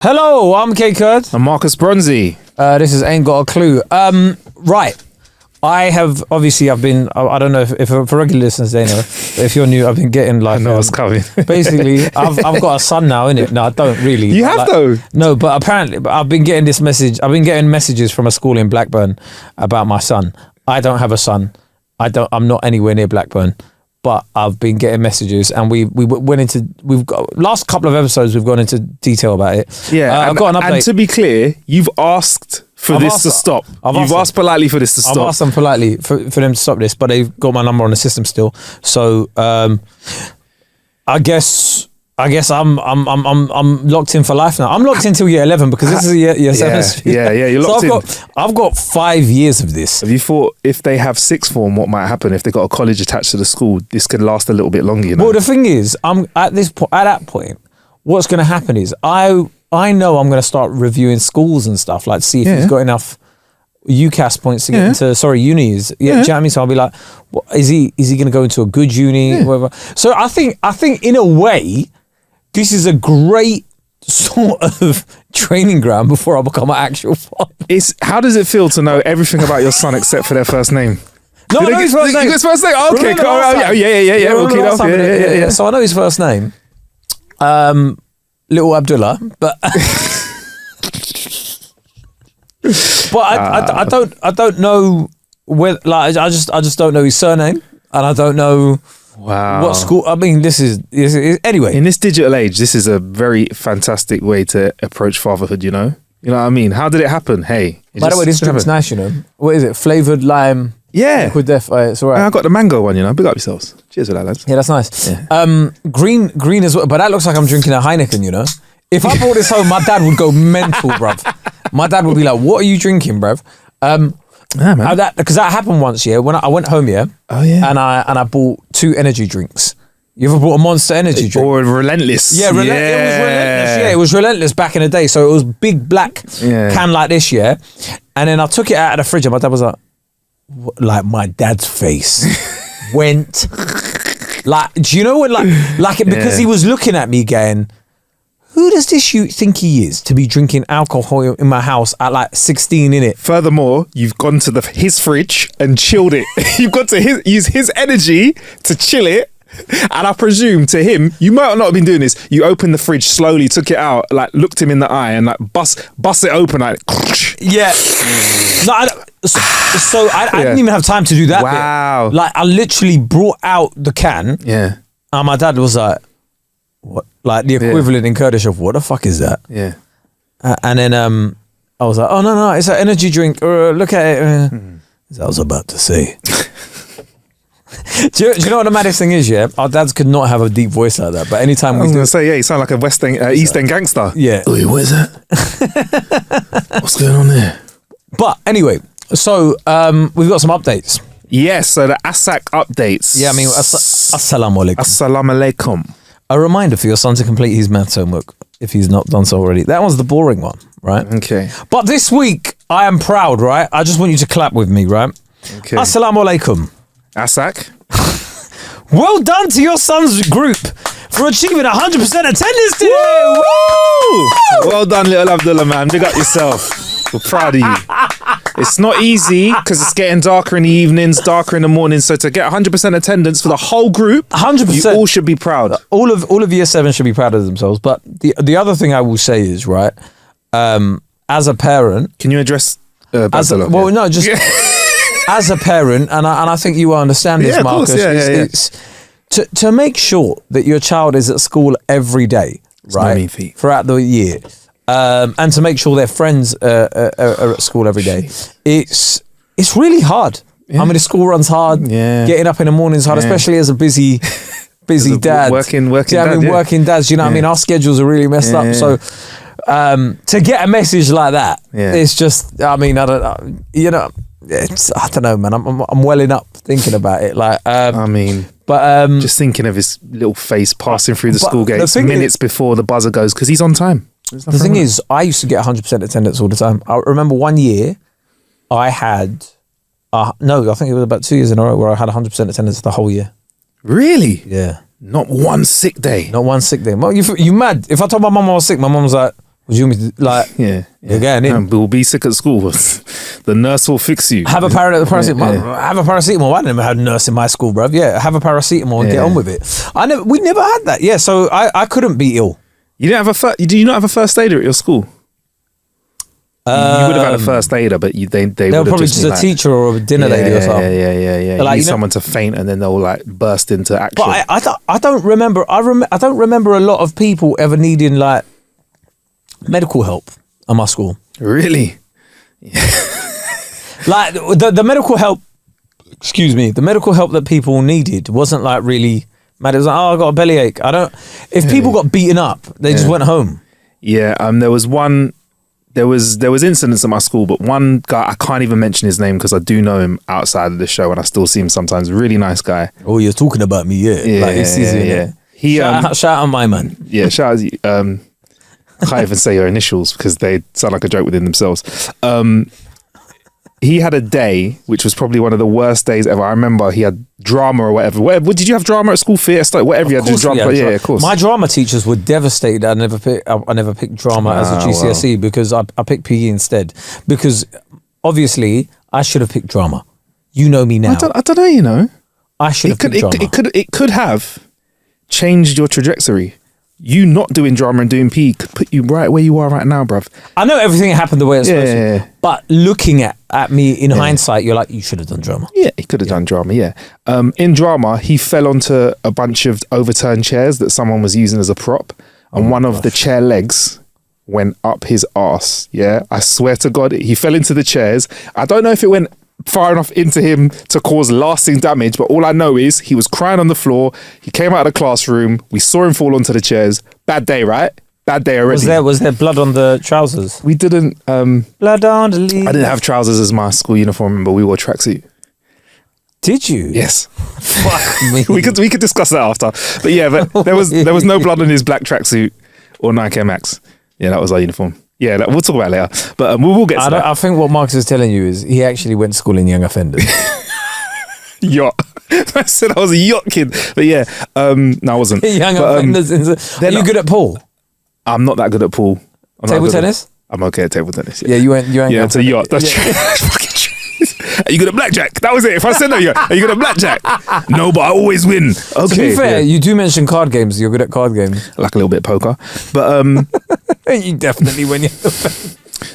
Hello, I'm Kae Kurd. I'm Marcus Bronzy. This is Ain't Got a Clue. Right. I've been, I don't know if for regular listeners, they know. But if you're new, I've been getting like... I know what's coming. Basically, I've got a son now, innit? No, I don't really. You have though? No, but apparently, I've been getting this message. I've been getting messages from a school in Blackburn about my son. I don't have a son. I'm not anywhere near Blackburn. But I've been getting messages, and we've got last couple of episodes we've gone into detail about it. Yeah, I've got an update. And to be clear, you've asked for this to stop. You've asked politely for this to stop. I've asked them politely for them to stop this, but they've got my number on the system still. So I guess I'm locked in for life now. I'm locked in till year 11 because this is year 7. Yeah, you're locked in. I've got 5 years of this. Have you thought if they have sixth form, what might happen if they got a college attached to the school? This could last a little bit longer, you know? Well, the thing is, at that point, what's going to happen is I know I'm going to start reviewing schools and stuff, like see if he's got enough UCAS points to get into unis. Yeah, do you know what I mean? So I'll be like, what, is he going to go into a good uni? Whatever. So I think in a way, this is a great sort of training ground before I become an actual father. How does it feel to know everything about your son except for their first name? No, I know his first name. His first name? Oh, okay, cool. Yeah. Okay, so I know his first name. Little Abdullah, but I don't know whether, like, I just don't know his surname, and I don't know what school. I mean, this is anyway. In this digital age, this is a very fantastic way to approach fatherhood. You know what I mean? How did it happen? Hey, by the way, this drink's nice. You know, what is it? Flavored lime. Yeah, with death. It's all right. I got the mango one. You know, big up yourselves. Cheers for that, lads. Yeah, that's nice. Yeah. Green as well, but that looks like I'm drinking a Heineken. You know, if I brought this home, my dad would go mental, bruv. My dad would be like, "What are you drinking, bruv?" Because that happened once, when I went home, and I bought 2 energy drinks. You ever bought a Monster energy drink? Or Relentless? Yeah, it was Relentless. Yeah, it was Relentless back in the day. So it was big black can like this, and then I took it out of the fridge, and my dad was like, what? My dad's face went like, do you know what, because he was looking at me going, who does this you think he is to be drinking alcohol in my house at 16 in it? Furthermore, you've gone to his fridge and chilled it. You've got to use his energy to chill it. And I presume to him, you might not have been doing this. You opened the fridge slowly, took it out, looked him in the eye, and bust it open, yeah. No, I didn't even have time to do that. Wow. Bit. I literally brought out the can. Yeah. And my dad was like, what? The equivalent in Kurdish of what the fuck is that? Yeah. And then I was like, oh no, it's an energy drink. Look at it. As I was about to say. do you know what the maddest thing is? Yeah, our dads could not have a deep voice like that. But anytime I was going to say, you sound like a East End gangster. Yeah. Oi, what is that? What's going on there? But anyway, so we've got some updates. Yes, so the ASAC updates. Yeah, I mean, assalamu alaikum. Assalamu alaikum. A reminder for your son to complete his maths homework if he's not done so already. That one's the boring one, right? Okay. But this week, I am proud, right? I just want you to clap with me, right? Okay. Assalamu alaikum. ASAC. Well done to your son's group for achieving 100% attendance today. Woo! Well done, little Abdullah, man. Big up yourself. We're proud of you. It's not easy because it's getting darker in the evenings, darker in the mornings. So to get 100% attendance for the whole group, 100%, you all should be proud. All of year 7 should be proud of themselves. But the other thing I will say is, right, as a parent, can you address? As a parent, and I think you will understand this, Marcus. It's to make sure that your child is at school every day, right, throughout the year. And to make sure their friends are at school every day. It's really hard. Yeah. I mean, the school runs hard. Yeah. Getting up in the morning is hard, especially as a busy dad. Working dad. Working dads. You know what I mean? Our schedules are really messed up. So to get a message like that, it's just. I mean, I don't. You know, I don't know, man. I'm welling up thinking about it. But just thinking of his little face passing through the school gates minutes before the buzzer goes because he's on time. The thing is, I used to get 100% attendance all the time. I remember one year I had, I think it was about 2 years in a row where I had 100% attendance the whole year. Really? Yeah. Not one sick day? Not one sick day. Well, you mad? If I told my mum I was sick, my mum was like, Would you mean like? Yeah. Again, we'll be sick at school. The nurse will fix you. Have a paracetamol. Have a paracetamol. I never had a nurse in my school, bruv. Yeah, have a paracetamol and get on with it. We never had that. Yeah, so I couldn't be ill. You didn't have do you not have a first aider at your school? You would have had a first aider, but they were probably just a teacher or a dinner lady or something. Yeah. Like, you need someone to faint and then they'll like burst into action. But I don't remember. I don't remember a lot of people ever needing like medical help at my school. Really? Yeah. Like the medical help. Excuse me. The medical help that people needed wasn't like really mad. It was like, I got a bellyache. If people got beaten up, they just went home. Yeah. There was one. There was incidents at my school, but one guy, I can't even mention his name because I do know him outside of the show and I still see him sometimes. Really nice guy. Oh, you're talking about me, yeah. Like, yeah. Shout out my man. Yeah, shout out. Can't even say your initials because they sound like a joke within themselves. He had a day which was probably one of the worst days ever. I remember he had drama or whatever. Did you have drama at school? Theatre, whatever you had to do drama. Yeah, of course. My drama teachers were devastated. I never picked drama as a GCSE because I picked PE instead. Because obviously I should have picked drama. You know me now. I don't know. You know, I should have picked drama. It could have changed your trajectory. You not doing drama and doing PE could put you right where you are right now, bruv. I know everything happened the way it's supposed to. But looking at me in hindsight, you're like, you should have done drama. Yeah, he could have done drama, yeah. In drama, he fell onto a bunch of overturned chairs that someone was using as a prop. And one of the chair legs went up his arse, yeah? I swear to God, he fell into the chairs. I don't know if it went far enough into him to cause lasting damage, but all I know is he was crying on the floor. He came out of the classroom. We saw him fall onto the chairs. Bad day, right? Bad day already. Was there blood on the trousers? We didn't. Blood on the leaves. I didn't have trousers as my school uniform, but we wore tracksuit. Did you? Yes. Fuck me. we could discuss that after. But yeah, but there was no blood on his black tracksuit or Nike Max. Yeah, that was our uniform. Yeah, we'll talk about it later. But we'll get to that. I think what Marcus is telling you is he actually went to school in young offenders. Yacht. I said I was a yacht kid. But yeah, no, I wasn't. Young offenders. Are you good at pool? I'm not that good at pool. Table tennis? I'm okay at table tennis. Yeah, you ain't. Yeah, it's a yacht. That's true. Fucking true. Are you good at blackjack? That was it. If I said that, are you good at blackjack? No, but I always win. Okay. To be fair, you do mention card games. You're good at card games. Like a little bit of poker. But you definitely win.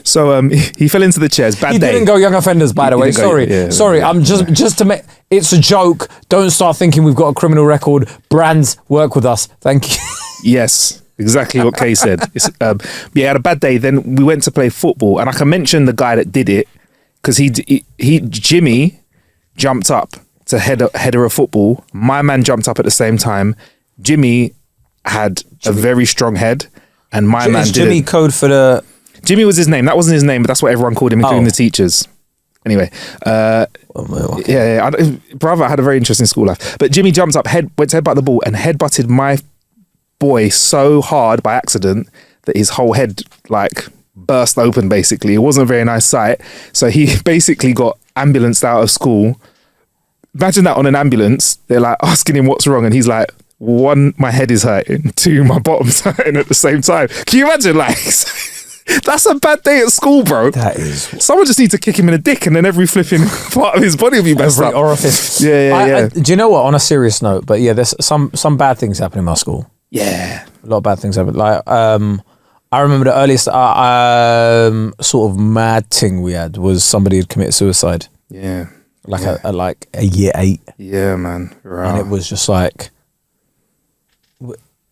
So he fell into the chairs. Bad day. He didn't go young offenders, by the way. Sorry. I'm just to make it's a joke. Don't start thinking we've got a criminal record. Brands work with us. Thank you. Yes. Exactly what Kay said. He had a bad day. Then we went to play football, and I can mention the guy that did it because Jimmy jumped up to header a football. My man jumped up at the same time. Jimmy had a very strong head, and my man didn't. Jimmy code for the. Jimmy was his name. That wasn't his name, but that's what everyone called him, including the teachers. Anyway, brother, I had a very interesting school life. But Jimmy jumped up, went to headbutt the ball, and headbutted my boy so hard by accident that his whole head like burst open. Basically, it wasn't a very nice sight. So he basically got ambulanced out of school. Imagine that on an ambulance. They're like asking him what's wrong, and he's like, 1, my head is hurting. 2, my bottom's hurting at the same time. Can you imagine? Like, that's a bad day at school, bro. That is. Someone just needs to kick him in the dick, and then every flipping part of his body will be messed up. Orifice. Yeah. Do you know what? On a serious note, but yeah, there's some bad things happen in my school. Yeah, a lot of bad things happen. Like, I remember the earliest sort of mad thing we had was somebody had committed suicide. Yeah, like a year 8. Yeah, man. Right. And it was just like,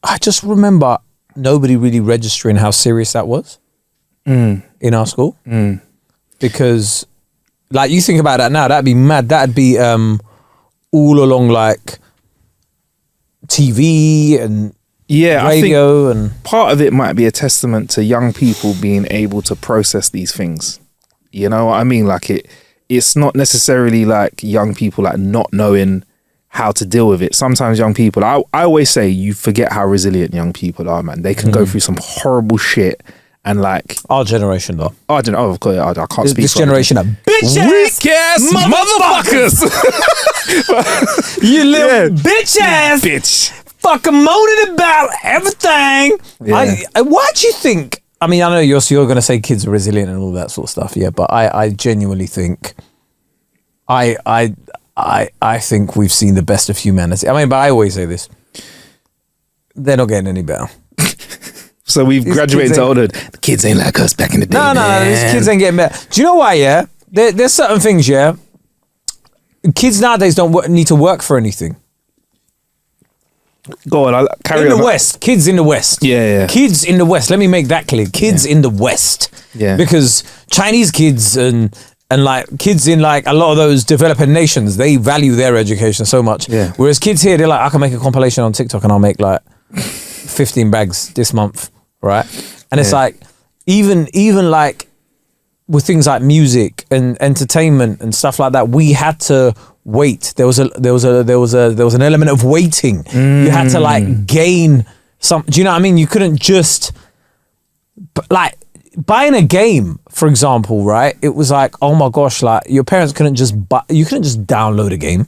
I just remember nobody really registering how serious that was in our school. Because, like, you think about that now, that'd be mad. That'd be all along like TV and. Yeah, radio, I think and part of it might be a testament to young people being able to process these things. You know what I mean? Like it's not necessarily like young people like not knowing how to deal with it. Sometimes young people, I always say, you forget how resilient young people are, man. They can go through some horrible shit, and like our generation though. Of course, I can't speak. This generation of bitch ass motherfuckers. You little bitch ass bitch. Fucking moaning about everything. Yeah. Why do you think I mean, I know you're going to say kids are resilient and all that sort of stuff, yeah, but I genuinely think, I think we've seen the best of humanity. I mean, but I always say this, they're not getting any better. So we've graduated to older. The kids ain't like us back in the day. No, these kids ain't getting better. Do you know why, yeah? There's certain things, yeah? Kids nowadays don't need to work for anything. Go on, I'll carry on. In the West, kids in the West. Yeah. Kids in the West. Let me make that clear. Kids in the West. Yeah. Because Chinese kids and like kids in like a lot of those developing nations, they value their education so much. Yeah. Whereas kids here, they're like, I can make a compilation on TikTok and I'll make like 15 bags this month, right? And it's like, even like with things like music and entertainment and stuff like that, we had to wait. There was an element of waiting. You had to like gain some. Do you know what I mean? You couldn't just like buying a game, for example, right? It was like, oh my gosh, like your parents couldn't just buy. You couldn't just download a game.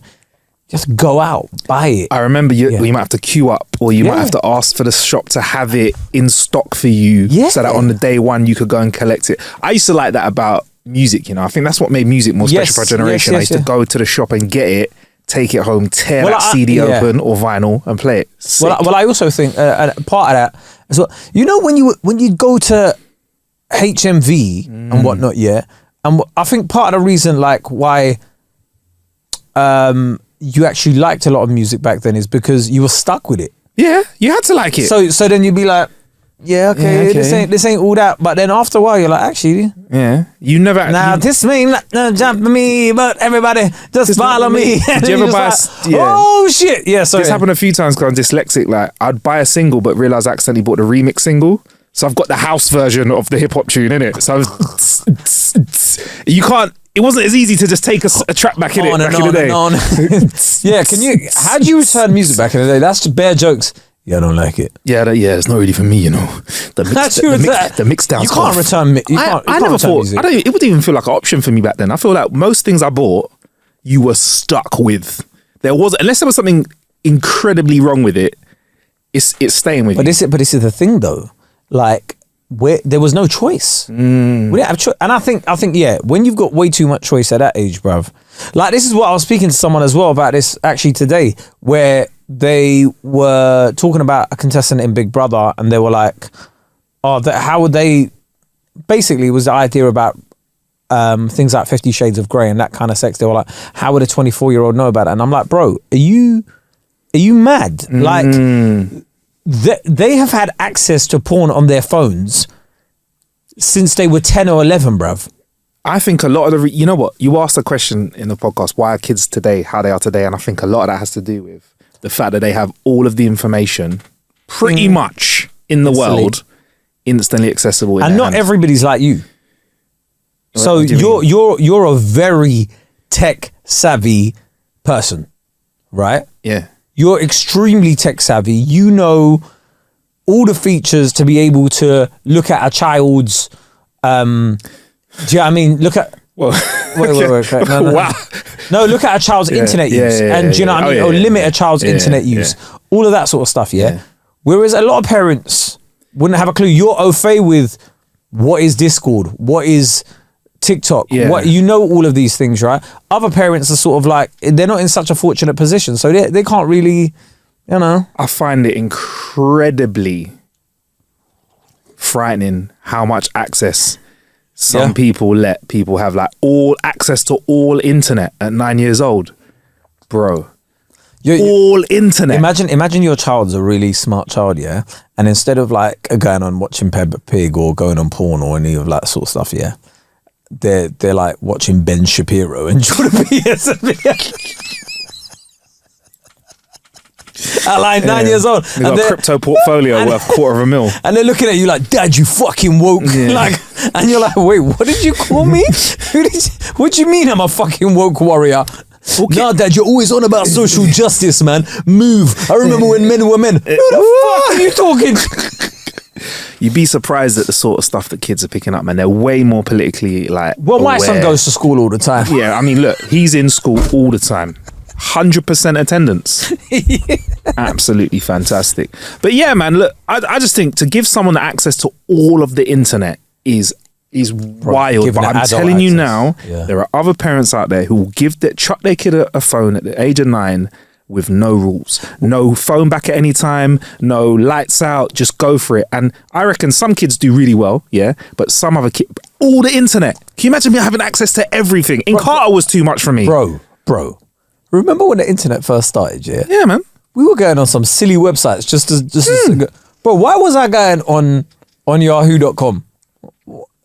Just go out, buy it. I remember you might have to queue up, or you might have to ask for the shop to have it in stock for you, so that on the day one you could go and collect it. I used to like that about music, you know. I think that's what made music more special for a generation. I used to go to the shop and get it, take it home, tear that CD open or vinyl and play it. Well, I also think part of that as well. You know, when you go to HMV and whatnot, and I think part of the reason like why you actually liked a lot of music back then is because you were stuck with it. Yeah, you had to like it. So then you'd be like, okay. This ain't all that. But then after a while, you're like, actually, you never. Now this mean jump me, but everybody just follow me. Did you ever buy? Oh shit! Yeah, sorry. This happened a few times because I'm dyslexic. Like I'd buy a single, but realize I accidentally bought the remix single. So I've got the house version of the hip hop tune in it. So you can't. It wasn't as easy to just take a track back in the day. Yeah, how do you return music back in the day? That's just bare jokes. Yeah, I don't like it. Yeah, it's not really for me, you know. The mix down. You can't return. I never thought. Music. It wouldn't even feel like an option for me back then. I feel like most things I bought, you were stuck with. Unless there was something incredibly wrong with it, it's staying with you. But this is the thing though. Like, there was no choice. We didn't have choice. And I think, when you've got way too much choice at that age, bruv. Like, this is what I was speaking to someone as well about this actually today, where they were talking about a contestant in Big Brother, and they were like, how would they, basically it was the idea about things like 50 Shades of Grey and that kind of sex. They were like, how would a 24-year-old know about it? And I'm like, bro, are you mad? Like, they have had access to porn on their phones since they were 10 or 11, bruv. I think a lot of you know what? You asked a question in the podcast, why are kids today how they are today? And I think a lot of that has to do with the fact that they have all of the information pretty much in the world instantly accessible. And not everybody's like you. So you're a very tech savvy person, right? Yeah. You're extremely tech savvy. You know all the features to be able to look at a child's. Do you know what I mean? Look at. Wait. No. Wow. No, look at a child's internet use, and do you know what I mean? Or limit a child's internet use. All of that sort of stuff. Yeah. Whereas a lot of parents wouldn't have a clue. You're au fait with what is Discord, what is TikTok, what, you know, all of these things, right? Other parents are sort of like, they're not in such a fortunate position, so they can't really, you know. I find it incredibly frightening how much access some people let people have, like all access to all internet at 9 years old, bro. All internet. Imagine your child's a really smart child, yeah, and instead of like going on watching Peppa Pig or going on porn or any of that sort of stuff, yeah, they're like watching Ben Shapiro and Jordan Peterson at like 9 years old. They've got a crypto portfolio worth $250,000. And they're looking at you like, Dad, you fucking woke. Like, and you're like, wait, what did you call me? What do you mean I'm a fucking woke warrior? Okay. No, Dad, you're always on about social justice, man. Move. I remember when men were men. Who the fuck are you talking to? You'd be surprised at the sort of stuff that kids are picking up, man. They're way more politically like. Well, my son goes to school all the time. Yeah, I mean, look, he's in school all the time. 100% attendance. Absolutely fantastic. But yeah, man, look, I just think to give someone access to all of the internet is wild. But I'm telling you now, there are other parents out there who will chuck their kid a phone at the age of 9 with no rules. No phone back at any time, no lights out, just go for it. And I reckon some kids do really well, but some other kids, all the internet. Can you imagine me having access to everything? Encarta was too much for me. Bro. Remember when the internet first started, Yeah, man. We were going on some silly websites just as bro, why was I going on yahoo.com?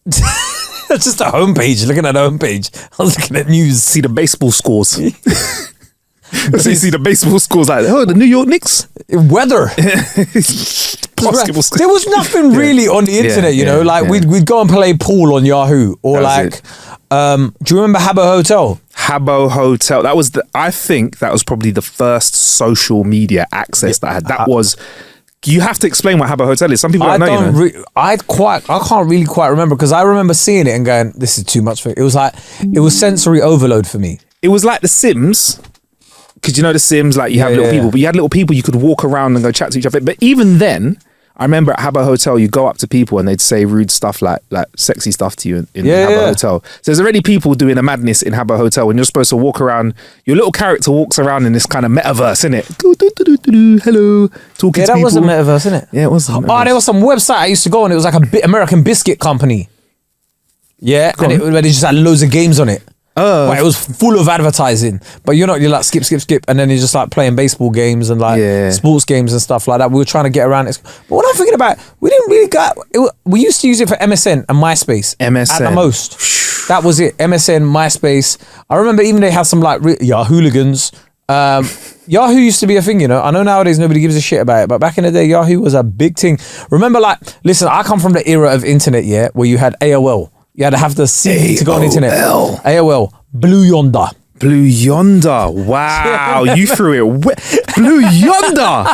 That's just a homepage, looking at the homepage. I was looking at news. See the baseball scores. So you see the baseball scores like, the New York Knicks. Weather. Basketball scores. There was nothing really on the internet, you know? Like we'd go and play pool on Yahoo. Or do you remember Habbo Hotel? Habbo Hotel. I think that was probably the first social media access that I had. That was... You have to explain what Habbo Hotel is. Some people don't know. I can't really quite remember, because I remember seeing it and going, this is too much for it. It was sensory overload for me. It was like The Sims, because you know The Sims, like you have little people, but you had little people you could walk around and go chat to each other. But even then, I remember at Habbo Hotel, you go up to people and they'd say rude stuff like sexy stuff to you in Habbo Hotel. So there's already people doing a madness in Habbo Hotel when you're supposed to walk around. Your little character walks around in this kind of metaverse, innit? Hello, talking to people. That was a metaverse, innit? Yeah, it was. There was some website I used to go on. It was like a American biscuit company. Yeah, and it just had loads of games on it. But it was full of advertising. But you're like skip, and then you're just like playing baseball games and like sports games and stuff like that. We were trying to get around it. But what I'm thinking about, we didn't really we used to use it for MSN and MySpace. MSN. At the most. That was it. MSN, MySpace. I remember even they had some like hooligans. Yahoo used to be a thing, you know. I know nowadays nobody gives a shit about it, but back in the day, Yahoo was a big thing. Remember, listen, I come from the era of internet, where you had AOL. You had to have the CD to go on the internet. AOL. Blue Yonder. Blue Yonder. Wow. You threw it. Blue Yonder.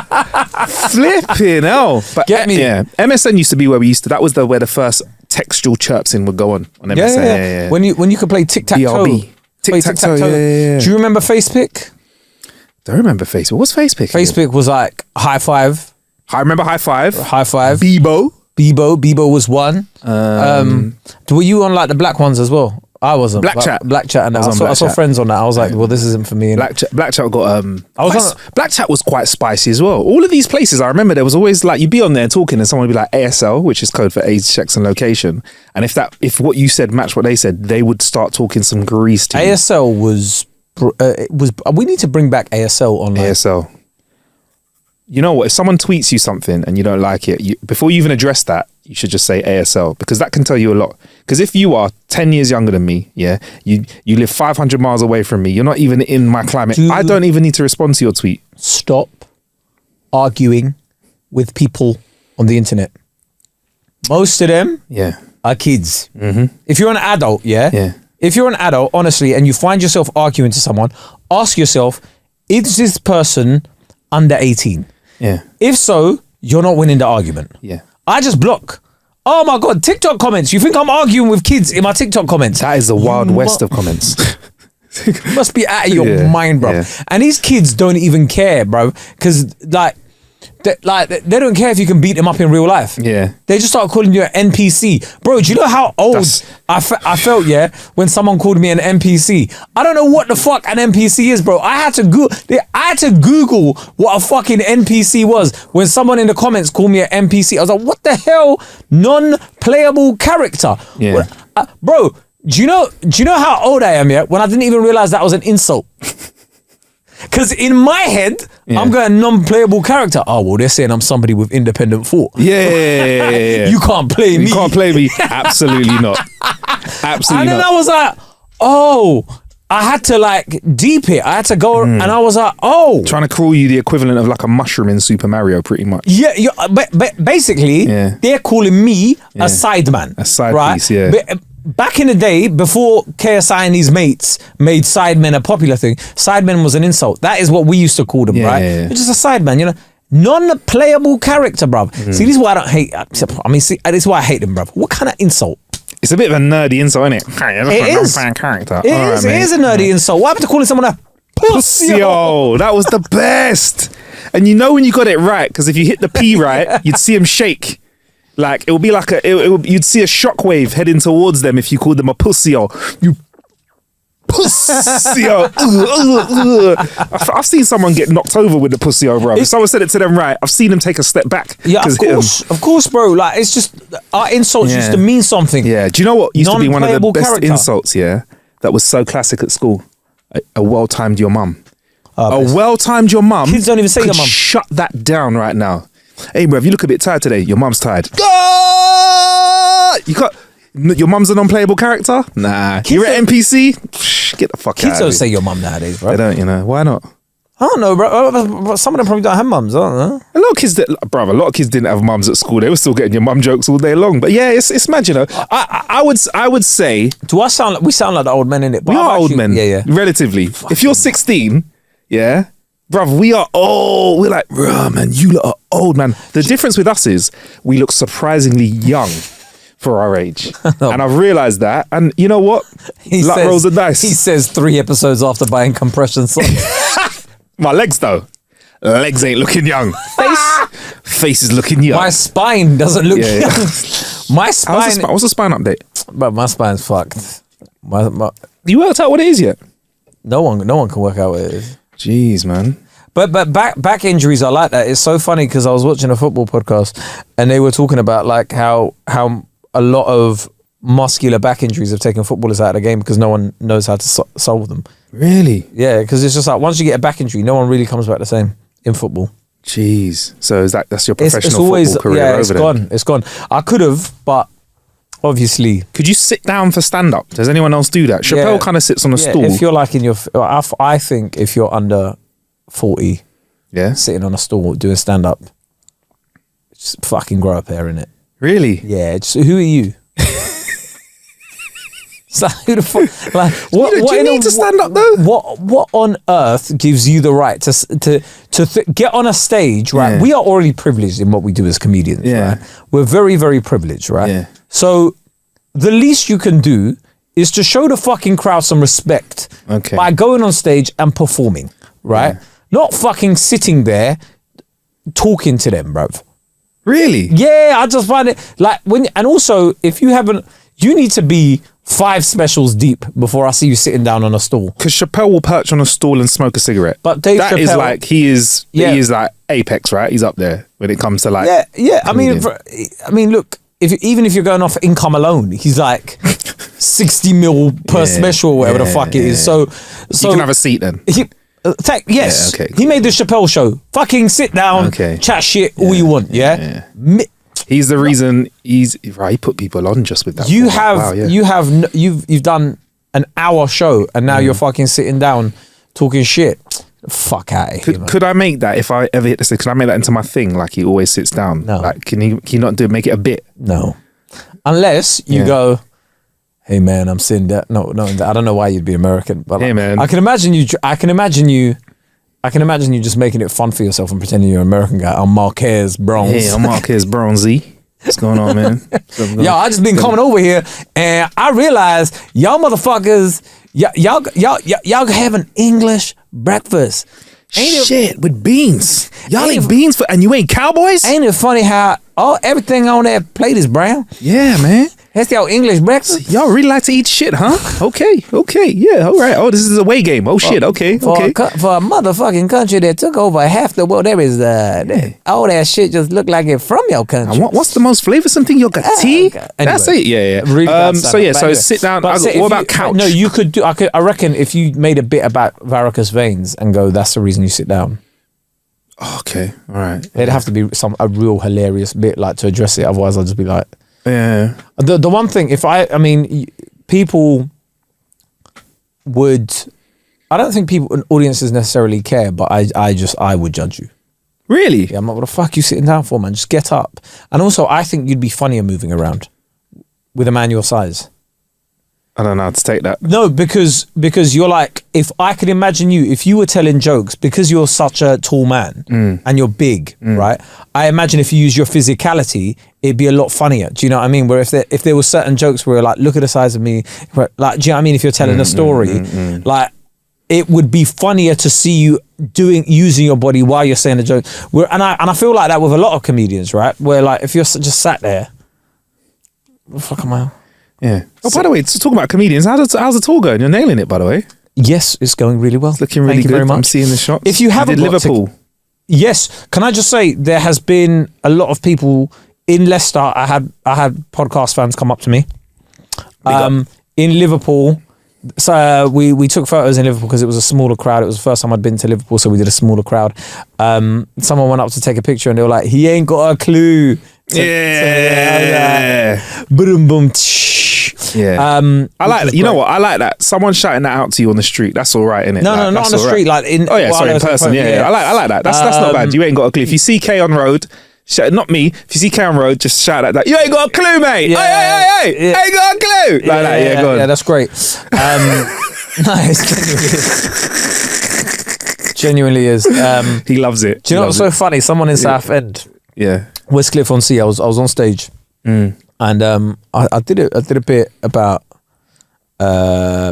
Flipping hell. But get me. Yeah. MSN used to be where that was where the first textual chirps in would go on MSN. Yeah. When you could play tic-tac-toe. BRB. Tic-tac-toe. Yeah. Do you remember FacePick? Don't remember Facebook. What's Facebook? Facebook was like High Five. I remember High Five. Bebo was one. Were you on like the black ones as well? I wasn't. Black Chat, and I saw friends on that. I was like, well, this isn't for me. Black Chat got Black Chat was quite spicy as well. All of these places, I remember there was always like you'd be on there talking and someone would be like ASL, which is code for age, sex, and location. And if what you said matched what they said, they would start talking some grease to you. ASL was. We need to bring back ASL online. ASL. You know what? If someone tweets you something and you don't like it, before you even address that, you should just say ASL, because that can tell you a lot. Because if you are 10 years younger than me, you live 500 miles away from me, you're not even in my climate. I don't even need to respond to your tweet. Stop arguing with people on the internet. Most of them are kids. Mm-hmm. If you're an adult, if you're an adult, honestly, and you find yourself arguing to someone, ask yourself, is this person under 18? Yeah. If so, you're not winning the argument. Yeah. I just block. Oh my God, TikTok comments. You think I'm arguing with kids in my TikTok comments? That is the wild west of comments. You must be out of your mind, bro. Yeah. And these kids don't even care, bro. Because they don't care if you can beat them up in real life. Yeah. They just start calling you an NPC. Bro, do you know how old I felt, when someone called me an NPC? I don't know what the fuck an NPC is, bro. I had to Google what a fucking NPC was when someone in the comments called me an NPC. I was like, what the hell? Non-playable character. Yeah. Bro, do you know how old I am, when I didn't even realize that was an insult? Because in my head, I'm going non-playable character. Oh, well, they're saying I'm somebody with independent thought. Yeah. You can't play me. You can't play me. Absolutely not. Absolutely and then I was like, I had to like deep it. I had to go and I was like, trying to call you the equivalent of like a mushroom in Super Mario, pretty much. Yeah, but basically, they're calling me a sideman. A side piece, yeah. But, back in the day, before KSI and his mates made sidemen a popular thing, sidemen was an insult. That is what we used to call them, right? Yeah. You're just a sideman, non-playable character, bruv. See, this is why I don't hate. This is why I hate them, bruv. What kind of insult? It's a bit of a nerdy insult, isn't it? It is. Character. It is a nerdy insult. What happened to calling someone a Pussy-o. That was the best. And you know when you got it right, because if you hit the P right, you'd see him shake. Like, it would be like you'd see a shockwave heading towards them if you called them a pussy-o. You pussy-o. I've seen someone get knocked over with the pussy-o, bro. If someone said it to them right, I've seen them take a step back. Yeah, of course, bro. Like, it's just, our insults used to mean something. Yeah, do you know what used to be one of the best insults, that was so classic at school? A well-timed your mum. A well-timed your mum. Kids don't even say your mum. Shut that down right now. Hey, bro, if you look a bit tired today, your mum's tired. You got your mum's an unplayable character? Nah. You're an NPC? Get the fuck out of here. Kids don't say your mum nowadays, bro. They don't, you know. Why not? I don't know, bro. Some of them probably don't have mums, I don't know. A lot of kids didn't have mums at school. They were still getting your mum jokes all day long. But yeah, it's mad, you know. I would say. Do I sound like we sound like the old men, innit? We are old men. Yeah. Relatively. If you're 16, yeah. Bruv, we are old. We're like, bruh, man, you lot are old, man. The difference with us is we look surprisingly young for our age. And I've realised that. And you know what? Luck rolls the dice. He says 3 episodes after buying compression socks. My legs, though. Legs ain't looking young. Face is looking young. My spine doesn't look young. My spine... What's the spine update? But my spine's fucked. You worked out what it is yet? No one can work out what it is. Jeez, man. But back injuries are like that. It's so funny because I was watching a football podcast and they were talking about like how a lot of muscular back injuries have taken footballers out of the game because no one knows how to solve them. Really? Yeah, because it's just like once you get a back injury, no one really comes back the same in football. Jeez. So that's your professional football career? Yeah, it's gone. It's gone. I could have, but obviously. Could you sit down for stand up? Does anyone else do that? Chappelle kind of sits on a stool. If you're like I think if you're under 40, sitting on a stool doing stand up, just fucking grow up hair in it. Really? Yeah. Who are you? So who the fuck? Like, what? Do you need to stand up though? What on earth gives you the right to get on a stage? Right. Yeah. We are already privileged in what we do as comedians. Yeah. Right? We're very, very privileged. Right. Yeah. So the least you can do is to show the fucking crowd some respect by going on stage and performing. Right. Yeah. Not fucking sitting there talking to them, bruv. Really? Yeah. I just find it like and also if you haven't, you need to be 5 specials deep before I see you sitting down on a stool. Because Chappelle will perch on a stool and smoke a cigarette. But Dave Chappelle is like he is like apex, right? He's up there when it comes to like I mean, look, even if you're going off income alone, he's like 60 mil per special or whatever the fuck it is. So you can have a seat then. Yes. Yeah, okay, cool. He made the Chappelle show. Fucking sit down, chat shit all you want. He's the reason he put people on just with that. You've done an hour show and now you're fucking sitting down talking shit. Fuck out of here. Could I make that if I ever hit the stage? Can I make that into my thing? Like he always sits down. No. Like can you not make it a bit? No. Unless you go, hey man, I'm sitting there. No, I don't know why you'd be American, but hey man, I can imagine you just making it fun for yourself and pretending you're an American guy. I'm Marquez Bronzy. Yeah, I'm Marquez Bronzy. What's going on, man? Yo, I just been coming over here and I realized y'all motherfuckers, y'all having English breakfast. Shit, with beans. Y'all eat beans and you ain't cowboys? Ain't it funny how everything on that plate is brown? Yeah, man. That's y'all English breakfast. Y'all really like to eat shit, huh? Okay, yeah, all right. Oh, this is a away game. Oh shit, okay. For a motherfucking country that took over half the world, there is all that shit just look like it from your country. What's the most flavoursome thing you got? Tea? Anyway, that's it. Yeah. Really so sit down. What about couch? No, you could do. I reckon if you made a bit about varicose veins and go, that's the reason you sit down. Okay, all right. It'd have to be a real hilarious bit like to address it. Otherwise, I'll just be like. Yeah. The one thing, people would, I don't think audiences necessarily care, but I would judge you. Really? Yeah, I'm like, what the fuck are you sitting down for, man? Just get up. And also, I think you'd be funnier moving around with a man your size. I don't know how to take that. No, because you're like, if I could imagine you, if you were telling jokes, because you're such a tall man and you're big, right? I imagine if you use your physicality, it'd be a lot funnier. Do you know what I mean? Where if there were certain jokes where like, look at the size of me, like, do you know what I mean? If you're telling a story, like, it would be funnier to see you using your body while you're saying a joke. And I feel like that with a lot of comedians, right? Where like if you're just sat there, what the fuck am I? Yeah. Oh, by the way, talking about comedians, how's the tour going? You're nailing it, by the way. Yes, it's going really well. It's looking really good. Very much. I'm seeing the shots. If you haven't got Liverpool. Yes. Can I just say there has been a lot of people in Leicester. I had podcast fans come up to me. In Liverpool. So we took photos in Liverpool because it was a smaller crowd. It was the first time I'd been to Liverpool, so we did a smaller crowd. Someone went up to take a picture and they were like, "He ain't got a clue." Boom, boom. Yeah. I like that. You know what? I like that. Someone shouting that out to you on the street. That's all right, innit? No, not on the street. Like in. Oh yeah, sorry, in person. Yeah. I like that. That's not bad. You ain't got a clue. If you see K on road. Not me. If you see K on road, just shout at that. You ain't got a clue, mate. Yeah. Hey, ain't got a clue. Like that. Yeah, go on. Yeah, that's great. Nice. Genuinely is. He loves it. Do you know what's so funny? Someone in Southend. Yeah. Westcliff-on-Sea. I was on stage, and I did a bit about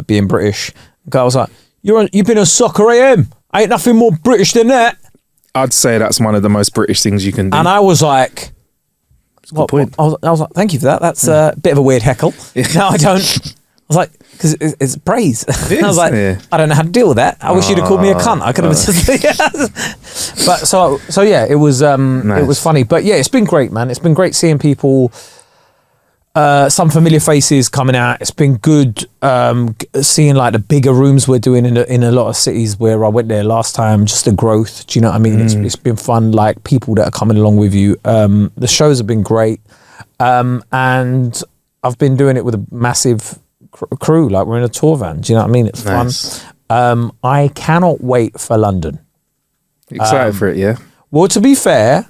being British. The guy was like, "You've been a soccer AM. Ain't nothing more British than that." I'd say that's one of the most British things you can do. And I was like, good point. I was like, thank you for that. That's a bit of a weird heckle. Yeah. No, I don't. I was like, because it's praise. I was like, I don't know how to deal with that. I wish you'd have called me a cunt. I could have just. But so yeah, it was nice. It was funny. But yeah, it's been great, man. It's been great seeing people. Some familiar faces coming out. It's been good seeing like the bigger rooms we're doing in a lot of cities where I went there last time. Just the growth. Do you know what I mean? It's been fun. Like people that are coming along with you. The shows have been great, and I've been doing it with a massive crew. Like we're in a tour van. Do you know what I mean? It's fun. I cannot wait for London. Excited for it, yeah. Well, to be fair,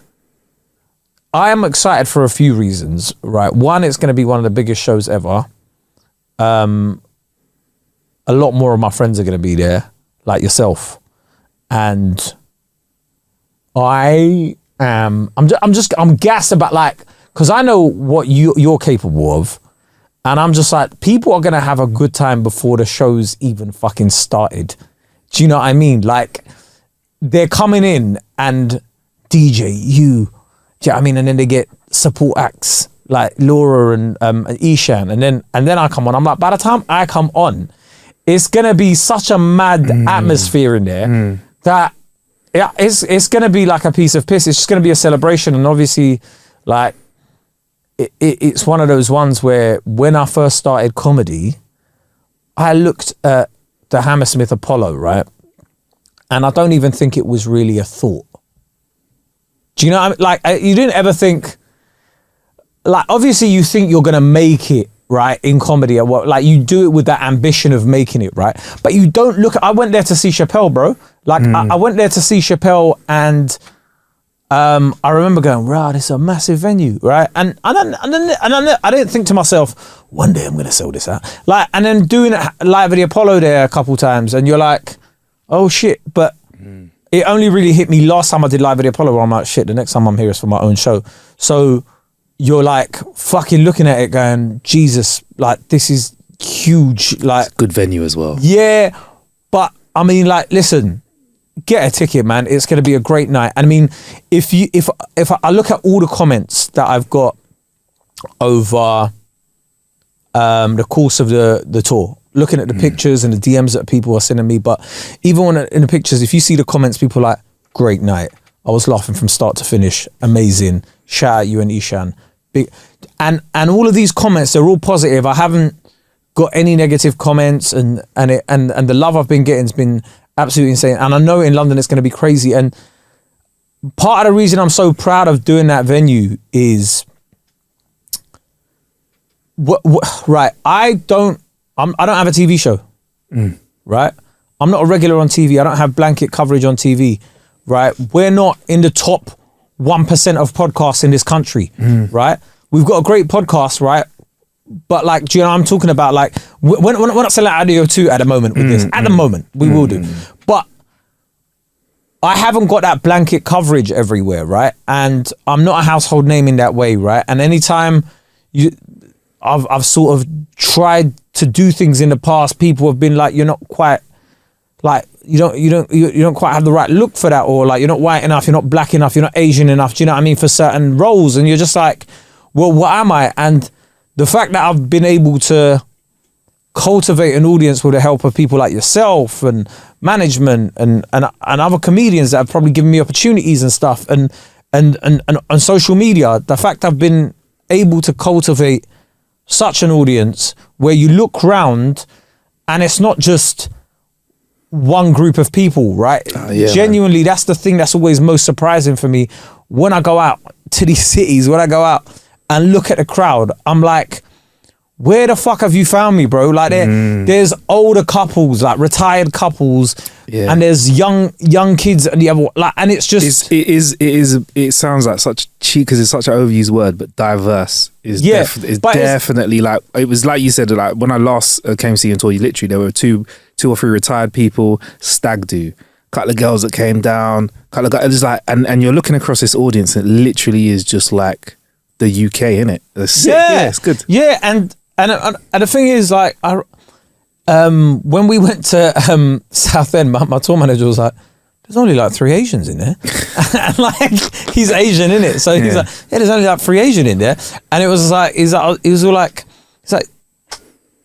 I am excited for a few reasons, right? One, it's going to be one of the biggest shows ever. A lot more of my friends are going to be there, like yourself, and I'm gassed about like, because I know what you're capable of, and I'm just like, people are going to have a good time before the show's even fucking started. Do you know what I mean? Like, they're coming in and DJ, you. Do you know what I mean? And then they get support acts like Laura and Ishan, and then I come on. I'm like, by the time I come on, it's gonna be such a mad atmosphere in there that it's gonna be like a piece of piss. It's just gonna be a celebration, and obviously, like it's one of those ones where when I first started comedy, I looked at the Hammersmith Apollo, right, and I don't even think it was really a thought. Do you know what I mean? Like, you didn't ever think, like, obviously you think you're going to make it, right, in comedy or what, like you do it with that ambition of making it, right? But you don't look, I went there to see Chappelle, bro. Like, I went there to see Chappelle, and I remember going, wow, this is a massive venue, right? And then I didn't think to myself, one day I'm going to sell this out. Like, and then doing it live at the Apollo there a couple times, and you're like, oh shit, but it only really hit me last time I did live at the Apollo where I'm like, shit, the next time I'm here is for my own show. So you're like fucking looking at it going, Jesus, like this is huge. Like, it's a good venue as well. Yeah. But I mean, like, listen, get a ticket, man. It's going to be a great night. And I mean, if I look at all the comments that I've got over the course of the tour, looking at the pictures and the DMs that people are sending me, but even when in the pictures, if you see the comments, people are like, great night. I was laughing from start to finish. Amazing. Shout out you and Ishan. Big, and all of these comments, they're all positive. I haven't got any negative comments, and the love I've been getting has been absolutely insane. And I know in London it's going to be crazy. And part of the reason I'm so proud of doing that venue is right. I don't have a TV show, right? I'm not a regular on TV. I don't have blanket coverage on TV, right? We're not in the top 1% of podcasts in this country, right? We've got a great podcast, right? But like, do you know what I'm talking about? Like, we're not selling audio too at the moment with this. At the moment, we will do. But I haven't got that blanket coverage everywhere, right? And I'm not a household name in that way, right? And anytime I've sort of tried to do things in the past, people have been like, you're not quite like you don't quite have the right look for that, or like you're not white enough, you're not black enough, you're not Asian enough. Do you know what I mean, for certain roles? And you're just like, well, what am I? And the fact that I've been able to cultivate an audience with the help of people like yourself and management and other comedians that have probably given me opportunities and stuff, and on social media, the fact I've been able to cultivate such an audience where you look round and it's not just one group of people, right? Genuinely, man. That's the thing that's always most surprising for me when I go out to these cities, when I go out and look at the crowd. I'm like, where the fuck have you found me, bro? Like there's older couples, like retired couples, and there's young kids, and and it's just it sounds like such cheap because it's such an overused word, but diverse is definitely like, it was like you said, like when I last came to see you and told you, literally there were two or three retired people, stag do, couple of girls that came down, couple of guys, just like, and you're looking across this audience, and it literally is just like the UK, innit? It's good. Yeah, and the thing is, like, when we went to Southend, my tour manager was like, "There's only like 3 Asians in there," and like he's Asian, innit? So he's like, "Yeah, there's only like 3 Asian in there," and it was like,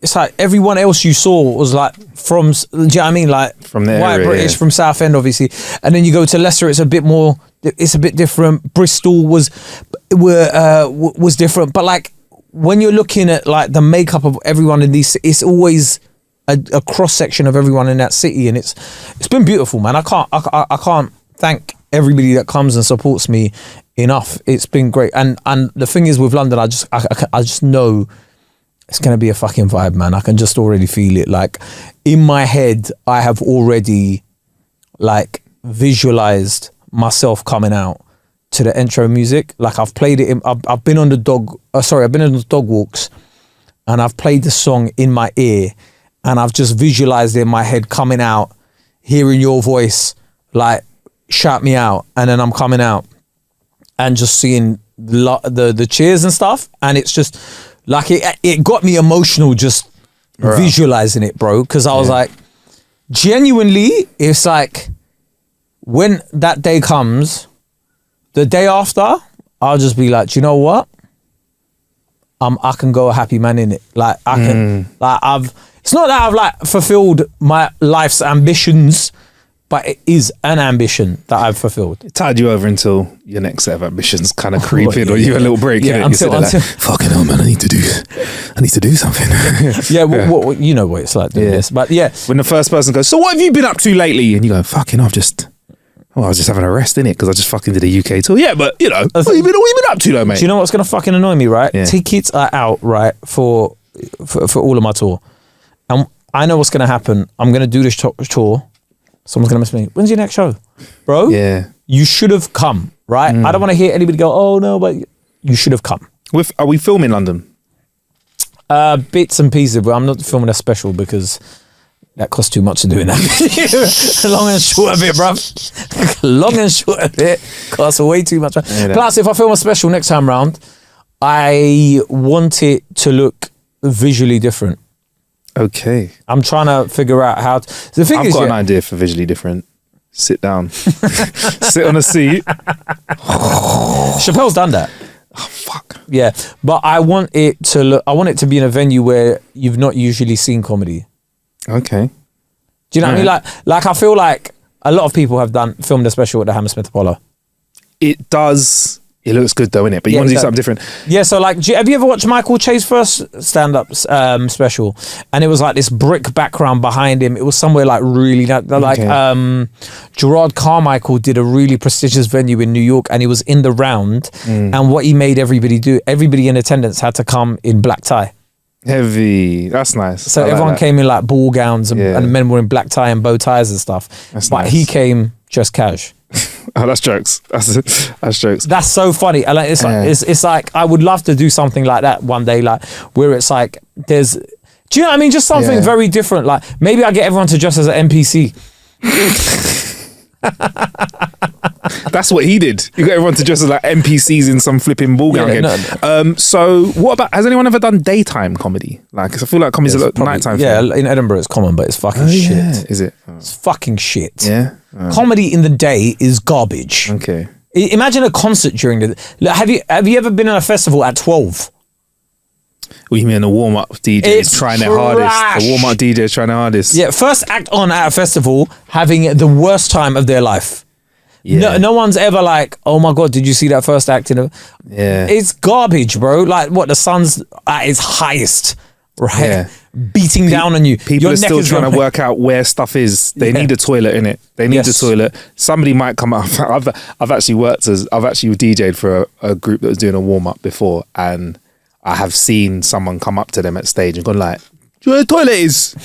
it's like everyone else you saw was like from, do you know what I mean? Like from the white area, British from Southend, obviously, and then you go to Leicester, it's a bit different. Bristol was different, but like, when you're looking at like the makeup of everyone in these, it's always a cross section of everyone in that city, and it's been beautiful, man. I can't thank everybody that comes and supports me enough. It's been great, and the thing is with London, I just know it's gonna be a fucking vibe, man. I can just already feel it. Like in my head, I have already like visualized myself coming out to the intro music. Like I've played it I've been on the dog walks, and I've played the song in my ear, and I've just visualized it in my head coming out, hearing your voice like shout me out, and then I'm coming out and just seeing the cheers and stuff, and it's just like it got me emotional just visualizing it, bro, because I was like, genuinely, it's like when that day comes, the day after, I'll just be like, do you know what? I can go a happy man in it. Like I can, it's not that I've like fulfilled my life's ambitions, but it is an ambition that I've fulfilled. It tied you over until your next set of ambitions kind of creep in, or you a little break. Yeah, until like, fucking hell, man, I need to do something. Yeah, well, you know what it's like doing this, but yeah. When the first person goes, so what have you been up to lately? And you go, fucking, I was just having a rest in it because I just fucking did a UK tour. Yeah, but you know, what have you been up to though, mate? Do you know what's gonna fucking annoy me, right? Yeah. Tickets are out, right, for all of my tour, and I know what's gonna happen. I'm gonna do this tour. Someone's gonna message me. When's your next show, bro? Yeah, you should have come, right? I don't want to hear anybody go, "Oh no," but you should have come. Are we filming London? Bits and pieces, but I'm not filming a special because that costs too much to do in that. Long and short of it, bruv. Long and short of it costs way too much. Plus, if I film a special next time round, I want it to look visually different. Okay. I'm trying to figure out how to... The thing I've got an idea for visually different. Sit down. Sit on a seat. Chappelle's done that. Oh, fuck. Yeah. But I want it to be in a venue where you've not usually seen comedy. Okay. Do you know what I mean? Like I feel like a lot of people have filmed a special at the Hammersmith Apollo. It does. It looks good though, innit? But you want to do something different. Yeah, so like, have you ever watched Michael Che's first stand-up special? And it was like this brick background behind him. It was somewhere like really, Gerard Carmichael did a really prestigious venue in New York, and he was in the round. And what he made everybody in attendance had to come in black tie. Heavy. That's nice. So everyone came in like ball gowns, and men were in black tie and bow ties and stuff. But he came just cash. Oh, that's jokes. That's jokes. That's so funny. And it's like I would love to do something like that one day, like where it's like do you know what I mean? Just something very different. Like maybe I get everyone to dress as an NPC. That's what he did. You got everyone to dress as like NPCs in some flipping ball gown game. No. So what about, has anyone ever done daytime comedy? Like, 'cause I feel like comedy's a lot nighttime. Yeah, in Edinburgh it's common, but it's fucking shit. Yeah. Is it? Oh. It's fucking shit. Yeah. Comedy in the day is garbage. Okay. Imagine a concert during the. Have you ever been at a festival at 12? What you mean, the warm-up DJ is trying their hardest? The warm-up DJ is trying their hardest. Yeah, first act on at a festival, having the worst time of their life. Yeah. No one's ever like, oh my God, did you see that first act? Yeah. It's garbage, bro. Like, what, the sun's at its highest, right? Yeah. Beating down on you. People are still trying to work out where stuff is. They need a toilet in it. They need a toilet. Somebody might come up. I've actually DJ'd for a group that was doing a warm-up before, and I have seen someone come up to them at stage and gone like, do you know where the toilet is?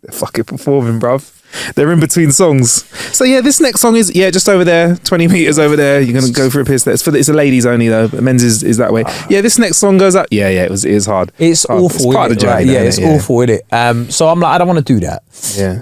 They're fucking performing, bruv. They're in between songs. So yeah, this next song is just over there, 20 meters over there. You're gonna go for a piss. It's a ladies only though. But men's is that way. Yeah, this next song goes up. Yeah, it is hard. It's hard. Awful. It's part of the journey. Right? Yeah, it's awful, isn't it? So I'm like, I don't want to do that. Yeah.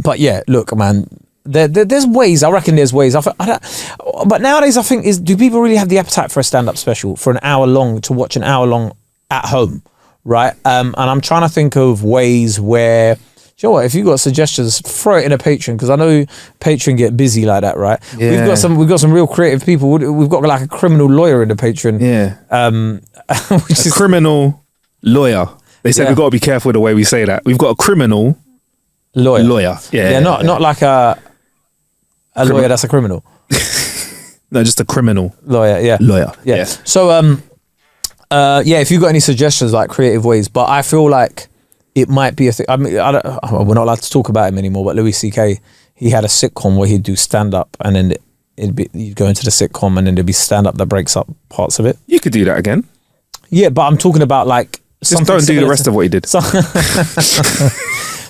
But yeah, look, man. There's ways. I reckon there's ways. But nowadays, I think do people really have the appetite for a stand-up special for an hour long to watch an hour long at home, right? And I'm trying to think of ways where. You know what? If you've got suggestions, throw it in a Patreon, because I know Patreon get busy like that, right? Yeah. We've got some real creative people. We've got like a criminal lawyer in the Patreon. Yeah. Which is criminal lawyer. They said we've got to be careful with the way we say that. We've got a criminal lawyer. Yeah. Not like a lawyer that's a criminal. No, just a criminal lawyer. Yeah. Lawyer. Yeah. So if you've got any suggestions, like creative ways, but I feel like it might be a thing. I mean, we're not allowed to talk about him anymore, but Louis CK, he had a sitcom where he'd do stand-up, and then you'd go into the sitcom and then there'd be stand-up that breaks up parts of it. You could do that again. Yeah, but I'm talking about like... Just don't do the rest of what he did.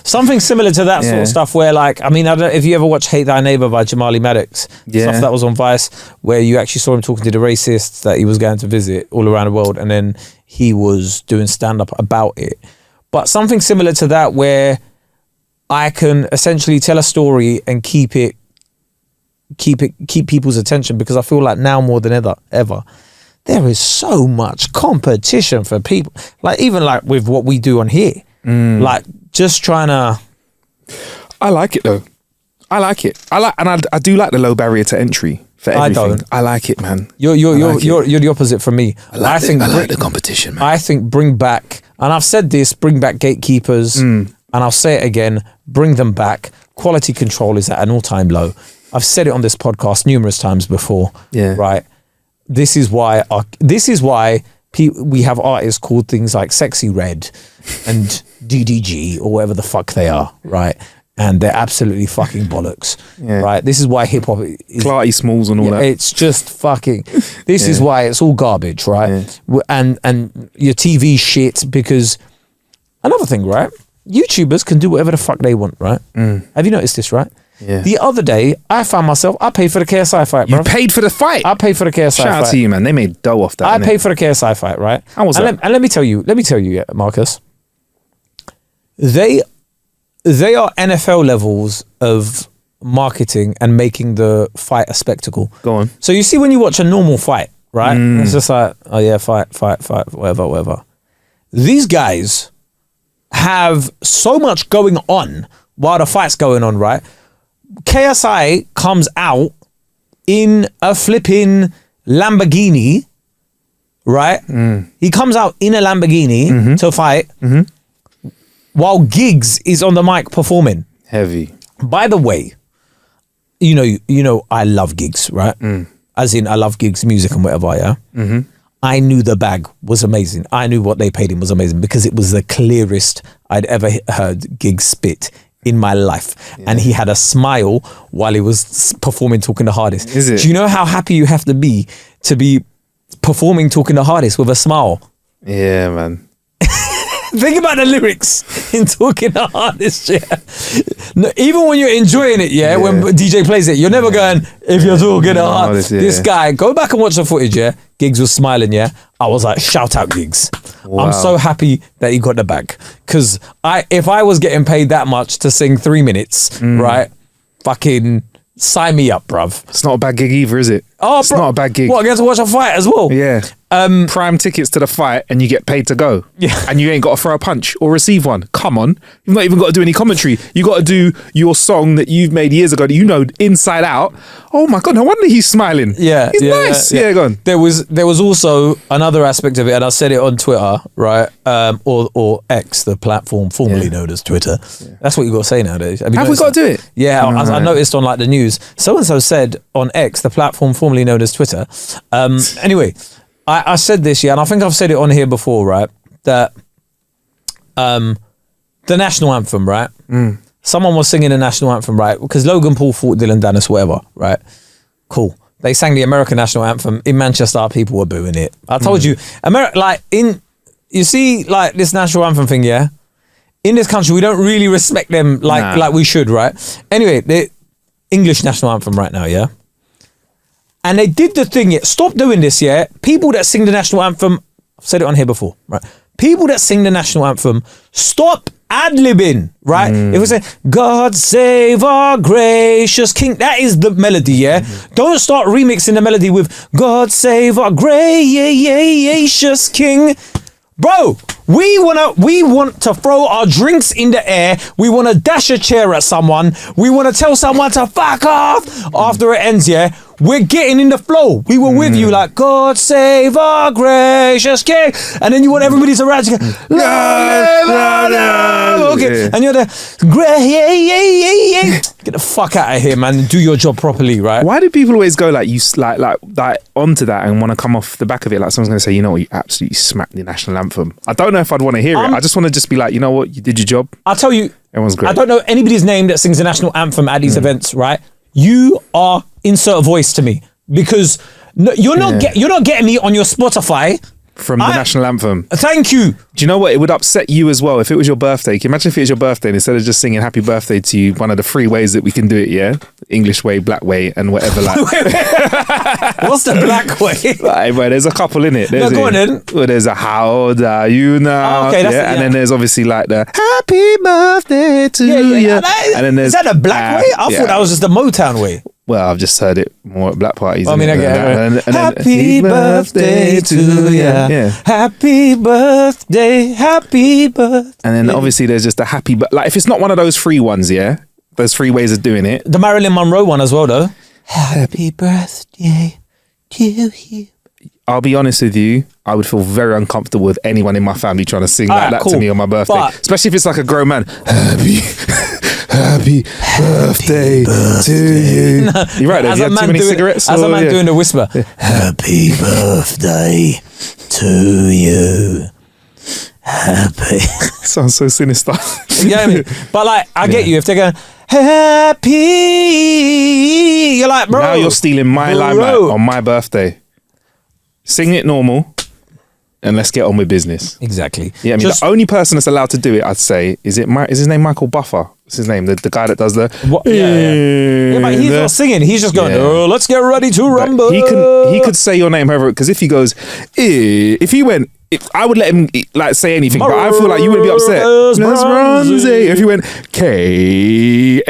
Something similar to that sort of stuff where like, I mean, I don't know if you ever watched Hate Thy Neighbor by Jamali Maddox. Stuff that was on Vice, where you actually saw him talking to the racists that he was going to visit all around the world, and then he was doing stand-up about it. But something similar to that where I can essentially tell a story and keep people's attention, because I feel like now more than ever, there is so much competition for people. Like even like with what we do on here, like just trying to. I like it though. I like it. I do like the low barrier to entry for everything. I don't. I like it, man. You're the opposite from me. I like the competition, man. I think bring back, and I've said this, bring back gatekeepers, and I'll say it again, bring them back. Quality control is at an all-time low. I've said it on this podcast numerous times before. Yeah. Right. This is why we have artists called things like Sexy Red and DDG or whatever the fuck they are, right? And they're absolutely fucking bollocks, right? This is why hip hop is Clarty Smalls and all that. It's just fucking. This is why it's all garbage, right? Yeah. And your TV shit, because another thing, right? YouTubers can do whatever the fuck they want, right? Have you noticed this, right? Yeah. The other day, I found myself, I paid for the KSI fight, bro. You paid for the fight? I paid for the KSI fight. Shout out to you, man. They made dough off that. I paid for the KSI fight, right? How was that? And let me tell you, Marcus. They are NFL levels of marketing and making the fight a spectacle. Go on. So you see when you watch a normal fight, right? It's just like, oh yeah, fight, whatever. These guys have so much going on while the fight's going on, right? KSI comes out in a flipping Lamborghini, right? He comes out in a Lamborghini to fight while Giggs is on the mic performing. Heavy. By the way, you know, I love Giggs, right? As in, I love Giggs' music and whatever, yeah? I knew the bag was amazing. I knew what they paid him was amazing, because it was the clearest I'd ever heard Giggs spit in my life. And he had a smile while he was performing Talking the Hardest. Is it? Do you know how happy you have to be performing Talking the Hardest with a smile? Yeah, man. Think about the lyrics in Talking the Hardest, No, even when you're enjoying it, when DJ plays it, you're never going, if you're talking the hardest. This guy, go back and watch the footage, Giggs was smiling, I was like, shout out Giggs. I'm so happy that he got the bag. Because if I was getting paid that much to sing 3 minutes, right, fucking sign me up, bruv. It's not a bad gig either, is it? Oh, it's not a bad gig. What, I get to watch a fight as well? Yeah. Prime tickets to the fight and you get paid to go. Yeah. And you ain't got to throw a punch or receive one. Come on. You've not even got to do any commentary. You got to do your song that you've made years ago that you know inside out. Oh my God, no wonder he's smiling. Yeah. He's nice. Yeah, go on. There was also another aspect of it, and I said it on Twitter, right? Or X, the platform formerly known as Twitter. Yeah. That's what you got to say nowadays. Have we got to do it? Yeah, I noticed on like the news, so-and-so said on X, the platform formerly known as Twitter. Anyway, I said this, and I think I've said it on here before, right? That the national anthem, right? Someone was singing the national anthem, right? Because Logan Paul fought Dylan Dennis, whatever, right? Cool. They sang the American national anthem in Manchester. People were booing it. I told you, you see, like this national anthem thing, yeah. In this country, we don't really respect them like we should, right? Anyway, the English national anthem right now, yeah. And they did the thing, stop doing this, yeah? People that sing the national anthem, I've said it on here before, right? People that sing the national anthem, stop ad-libbing, right? If we say, God save our gracious King, that is the melody, yeah? Don't start remixing the melody with God save our gracious King. Bro, we want to throw our drinks in the air. We want to dash a chair at someone. We want to tell someone to fuck off after it ends, yeah? We're getting in the flow. We were with you like, God save our gracious King. And then you want everybody to rap. Okay. And you're there, get the fuck out of here, man, and do your job properly, right? Why do people always go like onto that and want to come off the back of it? Like someone's going to say, you know what, you absolutely smacked the national anthem. I don't know if I'd want to hear it. I just want to just be like, you know what, you did your job. I'll tell you, everyone's great. I don't know anybody's name that sings the national anthem at these events, right? You are insert a voice to me because you're not getting me on your Spotify from the national anthem. Thank you. Do you know what? It would upset you as well if it was your birthday. Can you imagine if it was your birthday and instead of just singing happy birthday to you, one of the 3 ways that we can do it, yeah? English way, black way, and whatever. Like, what's the black way? Like, well, there's a couple in it. Go on then. Well, there's a how old are you now? Oh, okay, that's and then there's obviously like the happy birthday to you. And then there's, is that a black way? I thought that was just the Motown way. Well, I've just heard it more at black parties. I mean, I get it. Happy birthday to you. Yeah. Happy birthday, happy birthday. And then obviously there's just a happy, but like if it's not one of those 3 ones, yeah, those 3 ways of doing it. The Marilyn Monroe one as well, though. Happy birthday to you. I'll be honest with you, I would feel very uncomfortable with anyone in my family trying to sing that to me on my birthday. Especially if it's like a grown man. Happy birthday to you. No, you're right, have you had too many cigarettes? As a man doing the whisper. Yeah. Happy birthday to you. Happy. Sounds so sinister. You know what I mean? But like, I get you. If they're going, happy, you're like, bro. Now you're stealing my limelight on my birthday. Sing it normal. And let's get on with business. Exactly. Yeah, I mean, the only person that's allowed to do it, I'd say, is his name Michael Buffer? What's his name? The guy that does the... What? Yeah, but he's not singing. He's just going, oh, let's get ready to rumble. He could say your name, however, because if he goes, if he went... I would let him like say anything, but I feel like you wouldn't be upset. Bronzy. If you went K-A-E,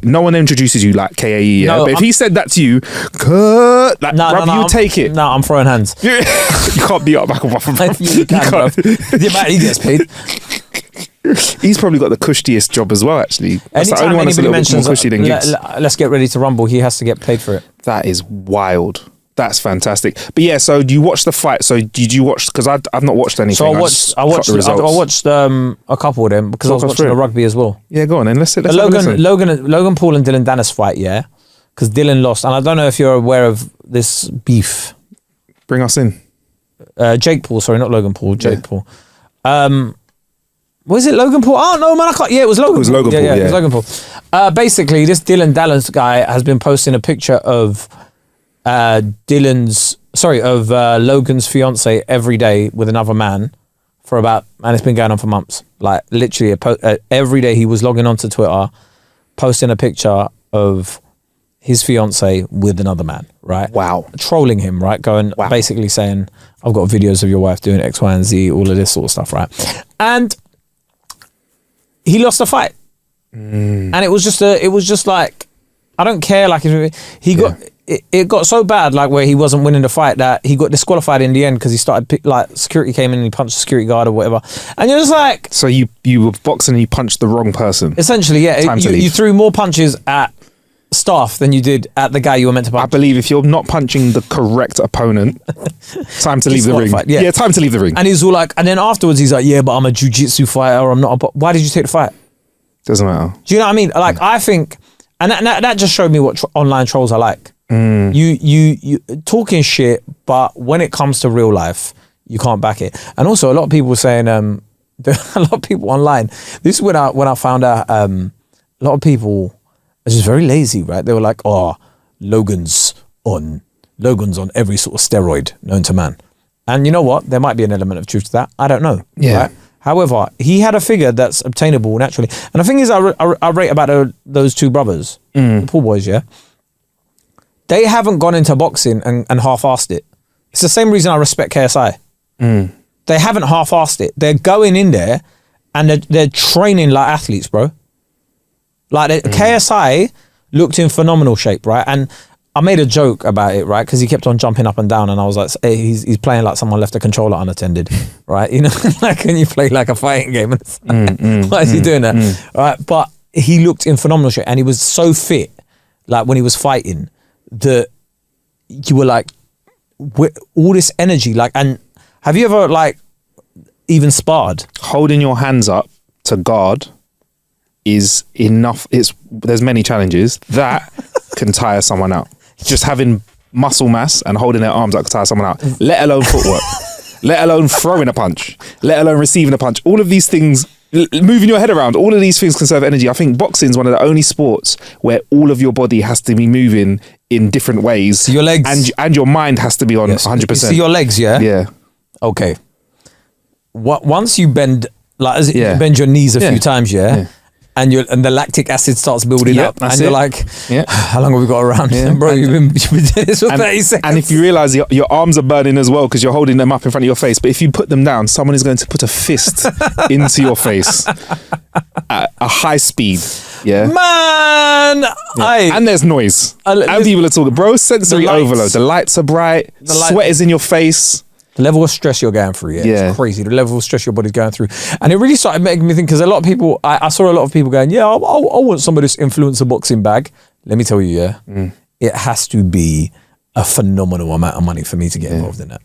no one introduces you like K-A-E. Yeah? No, but if he said that to you, you take it. No, I'm throwing hands. You can't beat up Michael Buffer. You can't. The amount he gets paid. He's probably got the cushiest job as well, actually. That's the only one that's a little bit more cushy than gigs. Let's get ready to rumble. He has to get paid for it. That is wild. That's fantastic. But yeah, so do you watch the fight? So did you watch? Because I've not watched anything. So I watched a couple of them because I was watching the rugby as well. Yeah, go on then. Let's Logan Paul and Dylan Dennis fight. Yeah, because Dylan lost, and I don't know if you're aware of this beef. Bring us in. Jake Paul, sorry, not Logan Paul. Jake Paul. Was it Logan Paul? Oh no, man, I can't. Yeah, it was Logan. It was Logan Paul. Yeah, it was Logan Paul. Basically, this Dylan Dennis guy has been posting a picture of Logan's fiance every day with another man and it's been going on for months. Like literally every day he was logging onto Twitter, posting a picture of his fiance with another man, right? Wow. Trolling him, right? Basically saying, I've got videos of your wife doing X, Y, and Z, all of this sort of stuff, right? And he lost the fight. And it was just like, I don't care. Like he got, it got so bad, like where he wasn't winning the fight that he got disqualified in the end because he started like security came in and he punched the security guard or whatever. And you're just like, so you were boxing and you punched the wrong person. Essentially, yeah. You threw more punches at staff than you did at the guy you were meant to punch. I believe if you're not punching the correct opponent, time to leave the ring. Yeah, time to leave the ring. And he's all like, and then afterwards he's like, yeah, but I'm a jiu-jitsu fighter. Or I'm not. Why did you take the fight? Doesn't matter. Do you know what I mean? Like, I think, and that just showed me what online trolls are like. You talking shit, but when it comes to real life, you can't back it. And also, a lot of people were saying, a lot of people online. This is when I found out. A lot of people are just very lazy, right? They were like, "Oh, Logan's on every sort of steroid known to man." And you know what? There might be an element of truth to that. I don't know. Yeah. Right? However, he had a figure that's obtainable naturally. And the thing is, I rate about those two brothers, the poor boys, yeah? They haven't gone into boxing and half-assed it. It's the same reason I respect KSI. They haven't half-assed it. They're going in there and they're training like athletes, bro. Like, KSI looked in phenomenal shape, right? And I made a joke about it, right? Because he kept on jumping up and down, and I was like, hey, he's playing like someone left a controller unattended, right? You know, like when you play like a fighting game, and it's like, why is he doing that? Right? But he looked in phenomenal shape, and he was so fit, like when he was fighting, that you were like, all this energy, like, and have you ever like even sparred? Holding your hands up to guard is enough. There's many challenges that can tire someone out. Just having muscle mass and holding their arms up can tire someone out, let alone footwork, let alone throwing a punch, let alone receiving a punch. All of these things, moving your head around, all of these things conserve energy. I think boxing is one of the only sports where all of your body has to be moving in different ways. So your legs and your mind has to be on 100%. You see your legs, yeah? Yeah. Okay. Once you bend, like, you bend your knees a few times, yeah? And the lactic acid starts building up, and you're like, how long have we got around? Bro, you've been doing this for 30 seconds. And if you realise your arms are burning as well because you're holding them up in front of your face, but if you put them down, someone is going to put a fist into your face at a high speed. Yeah, man. And there's noise, and people are talking. Bro, sensory overload. The lights are bright. Sweat is in your face. The level of stress you're going through, it's crazy. The level of stress your body's going through. And it really started making me think, because a lot of people, I saw a lot of people going, I want some of this influencer boxing bag. Let me tell you, it has to be a phenomenal amount of money for me to get involved in it.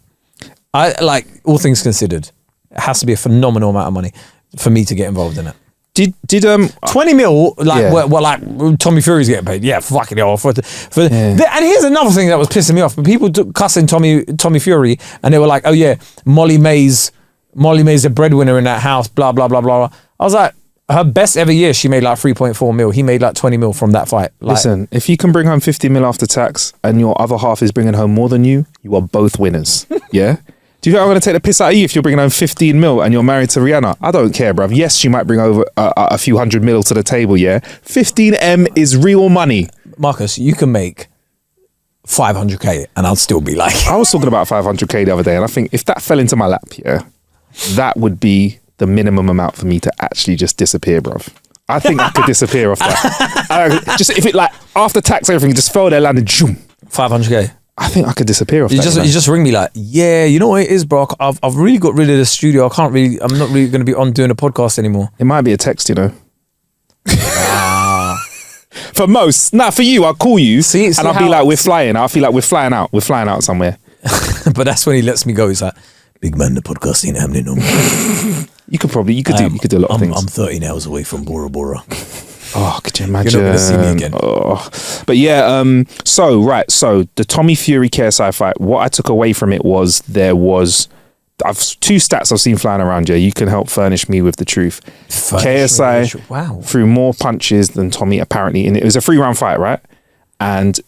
I like, all things considered, it has to be a phenomenal amount of money for me to get involved in it. Did 20 mil, like, what like Tommy Fury's getting paid? Yeah, fucking hell. And here's another thing that was pissing me off. But people cussing Tommy Fury, and they were like, oh yeah, Molly May's the breadwinner in that house, blah, blah, blah, blah. I was like, her best ever year, she made like 3.4 mil. He made like 20 mil from that fight. Like, listen, if you can bring home 50 mil after tax and your other half is bringing home more than you are both winners. Yeah? Do you think I'm going to take the piss out of you if you're bringing home 15 mil and you're married to Rihanna? I don't care, bruv. Yes, she might bring over a few hundred mil to the table, yeah? 15M is real money. Marcus, you can make 500k and I'll still be like... I was talking about 500k the other day, and I think if that fell into my lap, that would be the minimum amount for me to actually just disappear, bruv. I think I could disappear off that. Just if it, like, after tax, everything just fell there, landed, zoom. 500k. I think I could disappear off that. You just ring me like, you know what it is, bro? I've really got rid of the studio. I'm not really going to be on doing a podcast anymore. It might be a text, you know. For most, for you, I'll call you and I'll be like, we're flying. I'll feel like we're flying out. We're flying out somewhere. But that's when he lets me go. He's like, big man, the podcast ain't happening no more. You could do a lot of things. I'm 13 hours away from Bora Bora. Oh, could you imagine? You're not going to see me again. Oh. But yeah, so the Tommy Fury KSI fight, what I took away from it was I've two stats I've seen flying around here. You can help furnish me with the truth. KSI threw more punches than Tommy, apparently, and it was a 3-round fight, right? And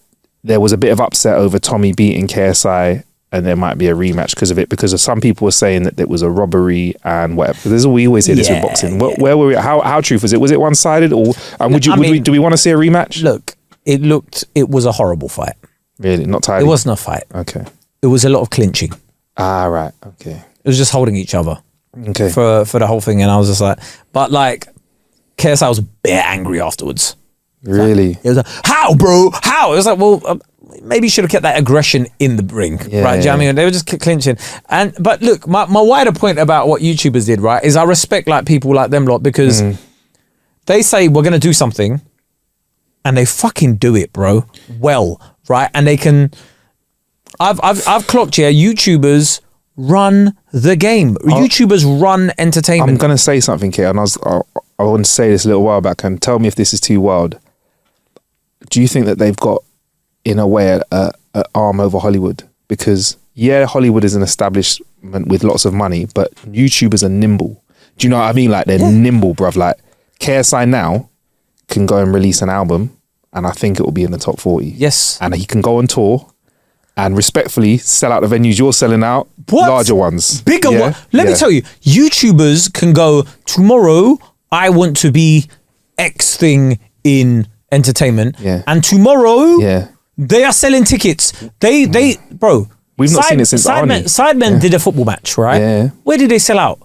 there was a bit of upset over Tommy beating KSI, and there might be a rematch because of it, because some people were saying that it was a robbery and whatever. We always hear this with boxing. Where were we? How true was it? Was it one-sided, or do we want to see a rematch? Look, it was a horrible fight. Really? Not tidy? It wasn't a fight. Okay. It was a lot of clinching. Ah, right. Okay. It was just holding each other. Okay. For the whole thing. And I was just like, but like, KSI was bare angry afterwards. Really? It was like, how, bro? How? It was like, well, maybe you should have kept that aggression in the ring, right? Do you know what I mean? They were just clinching. But look, my wider point about what YouTubers did, right, is I respect like people like them lot because they say we're going to do something and they fucking do it, bro. Well, right? And they can, I've clocked here, YouTubers run the game. YouTubers run entertainment. I'm going to say something here, and I want to say this a little while back, and tell me if this is too wild. Do you think that they've got, in a way, an arm over Hollywood? Because, yeah, Hollywood is an establishment with lots of money, but YouTubers are nimble. Do you know what I mean? Like, they're nimble, bruv. Like, KSI now can go and release an album, and I think it will be in the top 40. Yes. And he can go on tour and respectfully sell out the venues you're selling out, larger ones. Bigger ones. Let me tell you, YouTubers can go, tomorrow, I want to be X thing in entertainment. Yeah. And tomorrow, they are selling tickets. They bro. We've not seen it since Sidemen did a football match, right? Yeah. Where did they sell out?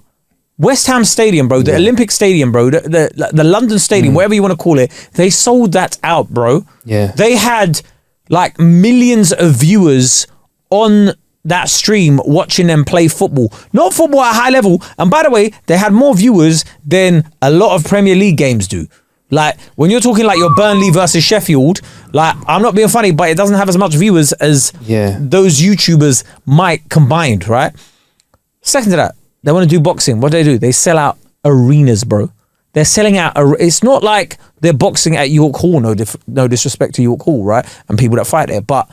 West Ham Stadium, bro. The Olympic Stadium, bro. The London Stadium, whatever you want to call it. They sold that out, bro. Yeah. They had like millions of viewers on that stream watching them play football. Not football at a high level. And by the way, they had more viewers than a lot of Premier League games do. Like, when you're talking like your Burnley versus Sheffield, like, I'm not being funny, but it doesn't have as much viewers as those YouTubers might combined, right? Second to that, they want to do boxing. What do? They sell out arenas, bro. They're selling out. It's not like they're boxing at York Hall, no disrespect to York Hall, right? And people that fight there, but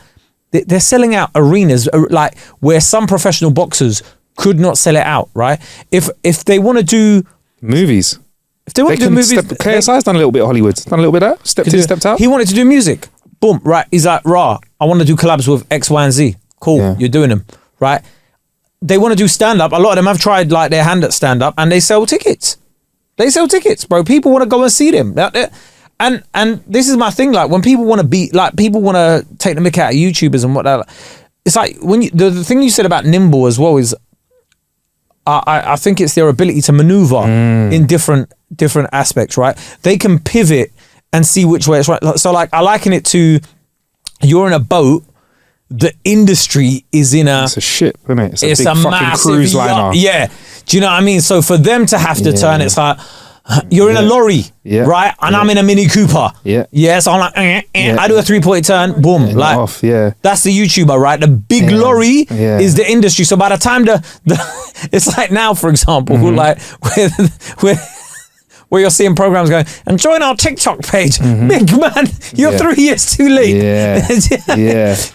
they're selling out arenas like where some professional boxers could not sell it out, right? If they want to do movies, if they want to do movies, KSI's done a little bit of Hollywood, done a little bit of that, stepped in, stepped out. He wanted to do music, boom, right? He's like, rah, I want to do collabs with X, Y, and Z. Cool, you're doing them, right? They want to do stand up. A lot of them have tried like their hand at stand up, and they sell tickets. They sell tickets, bro. People want to go and see them. And this is my thing. Like, when people want to be like, people want to take the mick out of YouTubers and whatnot. It's like when the thing you said about nimble as well is, I think it's their ability to maneuver in different aspects. Right? They can pivot and see which way it's right. So like, I liken it to, you're in a boat. The industry is in a... It's a ship, isn't it? It's a big fucking massive cruise liner. Yeah. Do you know what I mean? So for them to have to turn, it's like, you're in a lorry, right? And I'm in a Mini Cooper. Yeah. Yeah, so I'm like, I do a 3-point turn, boom. And like, off, that's the YouTuber, right? The big lorry is the industry. So by the time it's like now, for example, like, where you're seeing programs going, and join our TikTok page. Big man, you're 3 years too late.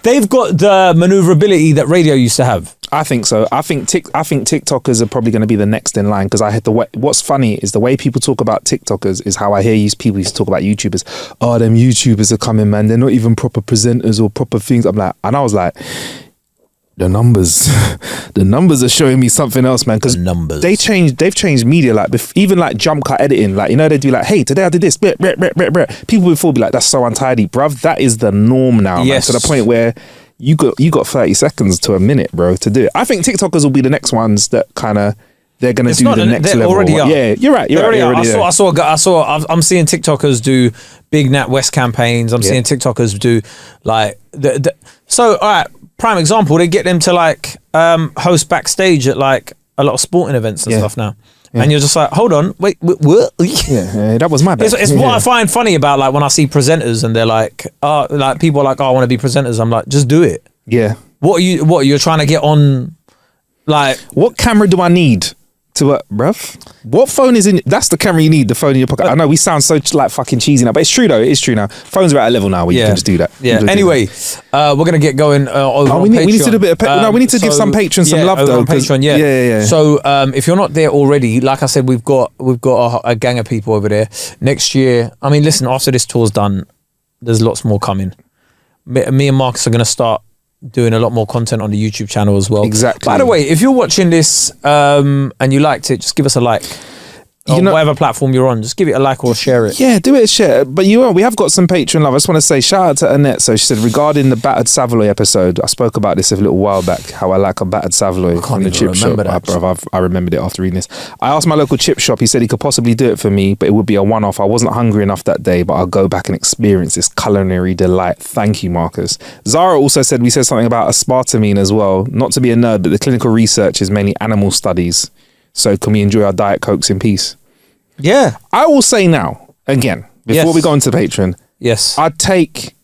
They've got the maneuverability that radio used to have. I think so. I think TikTokers are probably going to be the next in line, because what's funny is the way people talk about TikTokers is how I hear people used to talk about YouTubers. Oh, them YouTubers are coming, man. They're not even proper presenters or proper things. I was like, the numbers are showing me something else, man. Because they've changed media. Like, even like jump cut editing. Like, you know, they do like, hey, today I did this. People before be like, that's so untidy, bruv. That is the norm now. Yes. Man, to the point where you got 30 seconds to a minute, bro, to do it. I think TikTokers will be the next ones that kind of, they're going to do the next level. Already are. Yeah, you're right. I'm seeing TikTokers do Big Nat West campaigns. I'm seeing TikTokers do like so. All right, prime example. They get them to like host backstage at like a lot of sporting events and stuff now. Yeah. And you're just like, hold on, wait, what? That was my bad. It's what I find funny about like when I see presenters and they're like, like people are like, I want to be presenters. I'm like, just do it. Yeah. What you're trying to get on? Like, what camera do I need? Bruv, what phone is in? That's the camera you need. The phone in your pocket. I know we sound so like fucking cheesy now, but it's true though. It's true now. Phones are at a level now where you can just do that. Yeah. Anyway, we're gonna get going. Over we need to do a bit of. We need to give some patrons some love though. On Patreon, yeah. So if you're not there already, like I said, we've got a gang of people over there. Next year, I mean, listen. After this tour's done, there's lots more coming. Me and Marcus are gonna start doing a lot more content on the YouTube channel as well. Exactly. By the way, if you're watching this and you liked it, just give us a like. on whatever platform you're on. Just give it a like or share it. Yeah, do it, share it. But we have got some Patreon love. I just want to say shout out to Annette. So she said, regarding the battered Savoy episode, I spoke about this a little while back, how I like a battered Savoy from the chip shop. I remembered it after reading this. I asked my local chip shop. He said he could possibly do it for me, but it would be a one-off. I wasn't hungry enough that day, but I'll go back and experience this culinary delight. Thank you, Marcus. Zara also said, we said something about aspartame as well. Not to be a nerd, but the clinical research is mainly animal studies. So can we enjoy our Diet Cokes in peace? Yeah. I will say now, again, before we go into Patreon, I'd take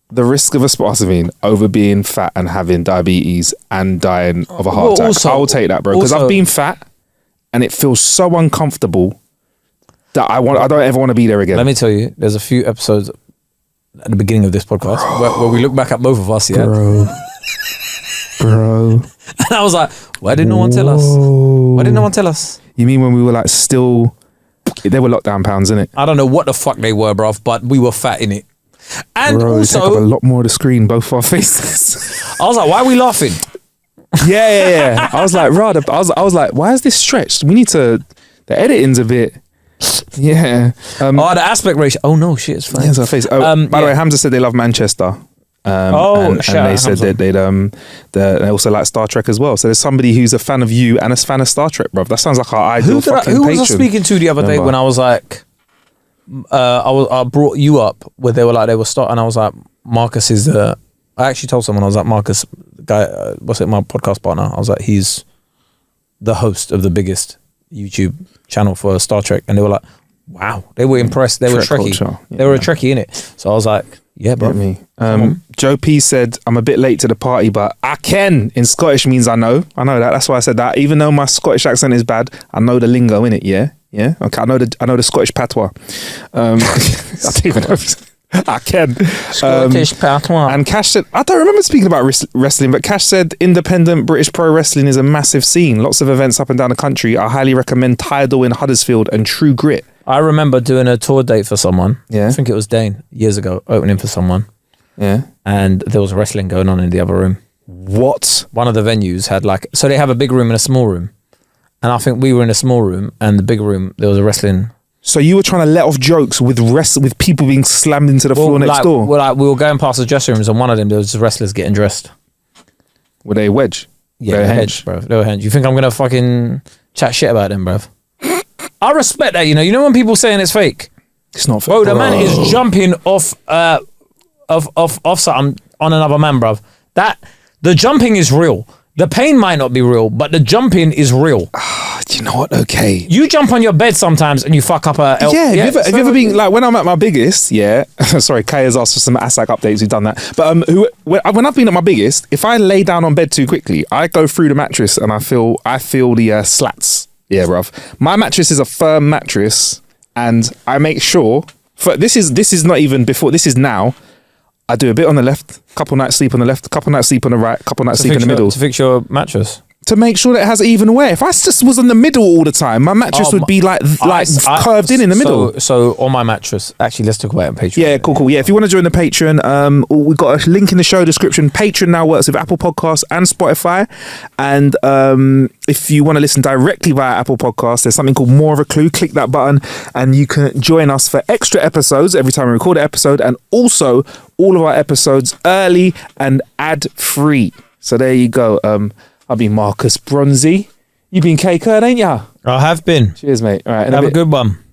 the risk of aspartame over being fat and having diabetes and dying of a heart attack. I will take that, bro, because I've been fat and it feels so uncomfortable that I don't ever want to be there again. Let me tell you, there's a few episodes at the beginning of this podcast where we look back at both of us, Bro. And I was like, why did no one tell us? Why did no one tell us? You mean when we were like still... They were lockdown pounds, innit? I don't know what the fuck they were, bruv, but we were fat in it. And bro, also... They take up a lot more of the screen, both our faces. I was like, why are we laughing? Yeah. I was like, I was like, why is this stretched? We need to... The editing's a bit... Yeah. The aspect ratio. Oh, no, shit, it's fine. Yeah, it's our face. By the way, Hamza said they love Manchester. And they said that they also like Star Trek as well. So there's somebody who's a fan of you and a fan of Star Trek, bruv. That sounds like our ideal fucking Who patron. was I speaking to the other day when I was like, I brought you up where they were like, they were starting, and I was like, Marcus is I actually told someone, I was like, Marcus, guy, my podcast partner, I was like, he's the host of the biggest YouTube channel for Star Trek. And they were like, wow, they were impressed. They were Trekkie. They were a Trekkie, innit? So I was like, yeah, bro. Me. Joe P said, I'm a bit late to the party, but I can in Scottish means I know. I know that. That's why I said that. Even though my Scottish accent is bad, I know the lingo in it. Yeah. Okay. I know the Scottish patois. I don't even know. I can. Scottish patois. And Cash said, I don't remember speaking about wrestling, but Cash said independent British pro wrestling is a massive scene. Lots of events up and down the country. I highly recommend Tidal in Huddersfield and True Grit. I remember doing a tour date for someone. Yeah. I think it was Dane years ago, opening for someone. Yeah. And there was wrestling going on in the other room. What? One of the venues had so they have a big room and a small room. And I think we were in a small room, and the big room, there was a wrestling. So you were trying to let off jokes with people being slammed into the floor next door? Well, we were going past the dressing rooms, and one of them, there was just wrestlers getting dressed. Were they wedge? Yeah, they were hench, bro. They were hench. You think I'm going to fucking chat shit about them, bruv? I respect that, you know when people saying it's fake? It's not fake. Bro, the man is jumping off something on another man, bruv. The jumping is real. The pain might not be real, but the jumping is real. Do you know what? Okay. You jump on your bed sometimes and you fuck up a... Have you ever been, like, when I'm at my biggest, sorry, Kae has asked for some ASAC updates, we've done that. But when I've been at my biggest, if I lay down on bed too quickly, I go through the mattress and I feel the slats. Yeah, bruv. My mattress is a firm mattress, and I make sure, this is not even before, this is now, I do a bit on the left, couple nights sleep on the left, couple nights sleep on the right, couple nights sleep in the middle. To fix your mattress? To make sure that it has even wear. If I just was in the middle all the time, my mattress would be curved in the middle. So on my mattress, actually, let's talk about it on Patreon. Yeah, cool. Yeah, if you want to join the Patreon, we've got a link in the show description. Patreon now works with Apple Podcasts and Spotify. And if you want to listen directly via Apple Podcasts, there's something called More of a Clue. Click that button and you can join us for extra episodes every time we record an episode, and also all of our episodes early and ad-free. So there you go. I've been Marcus Bronzy. You've been Kae Kurd, ain't ya? I have been. Cheers, mate. All right. Have a good one.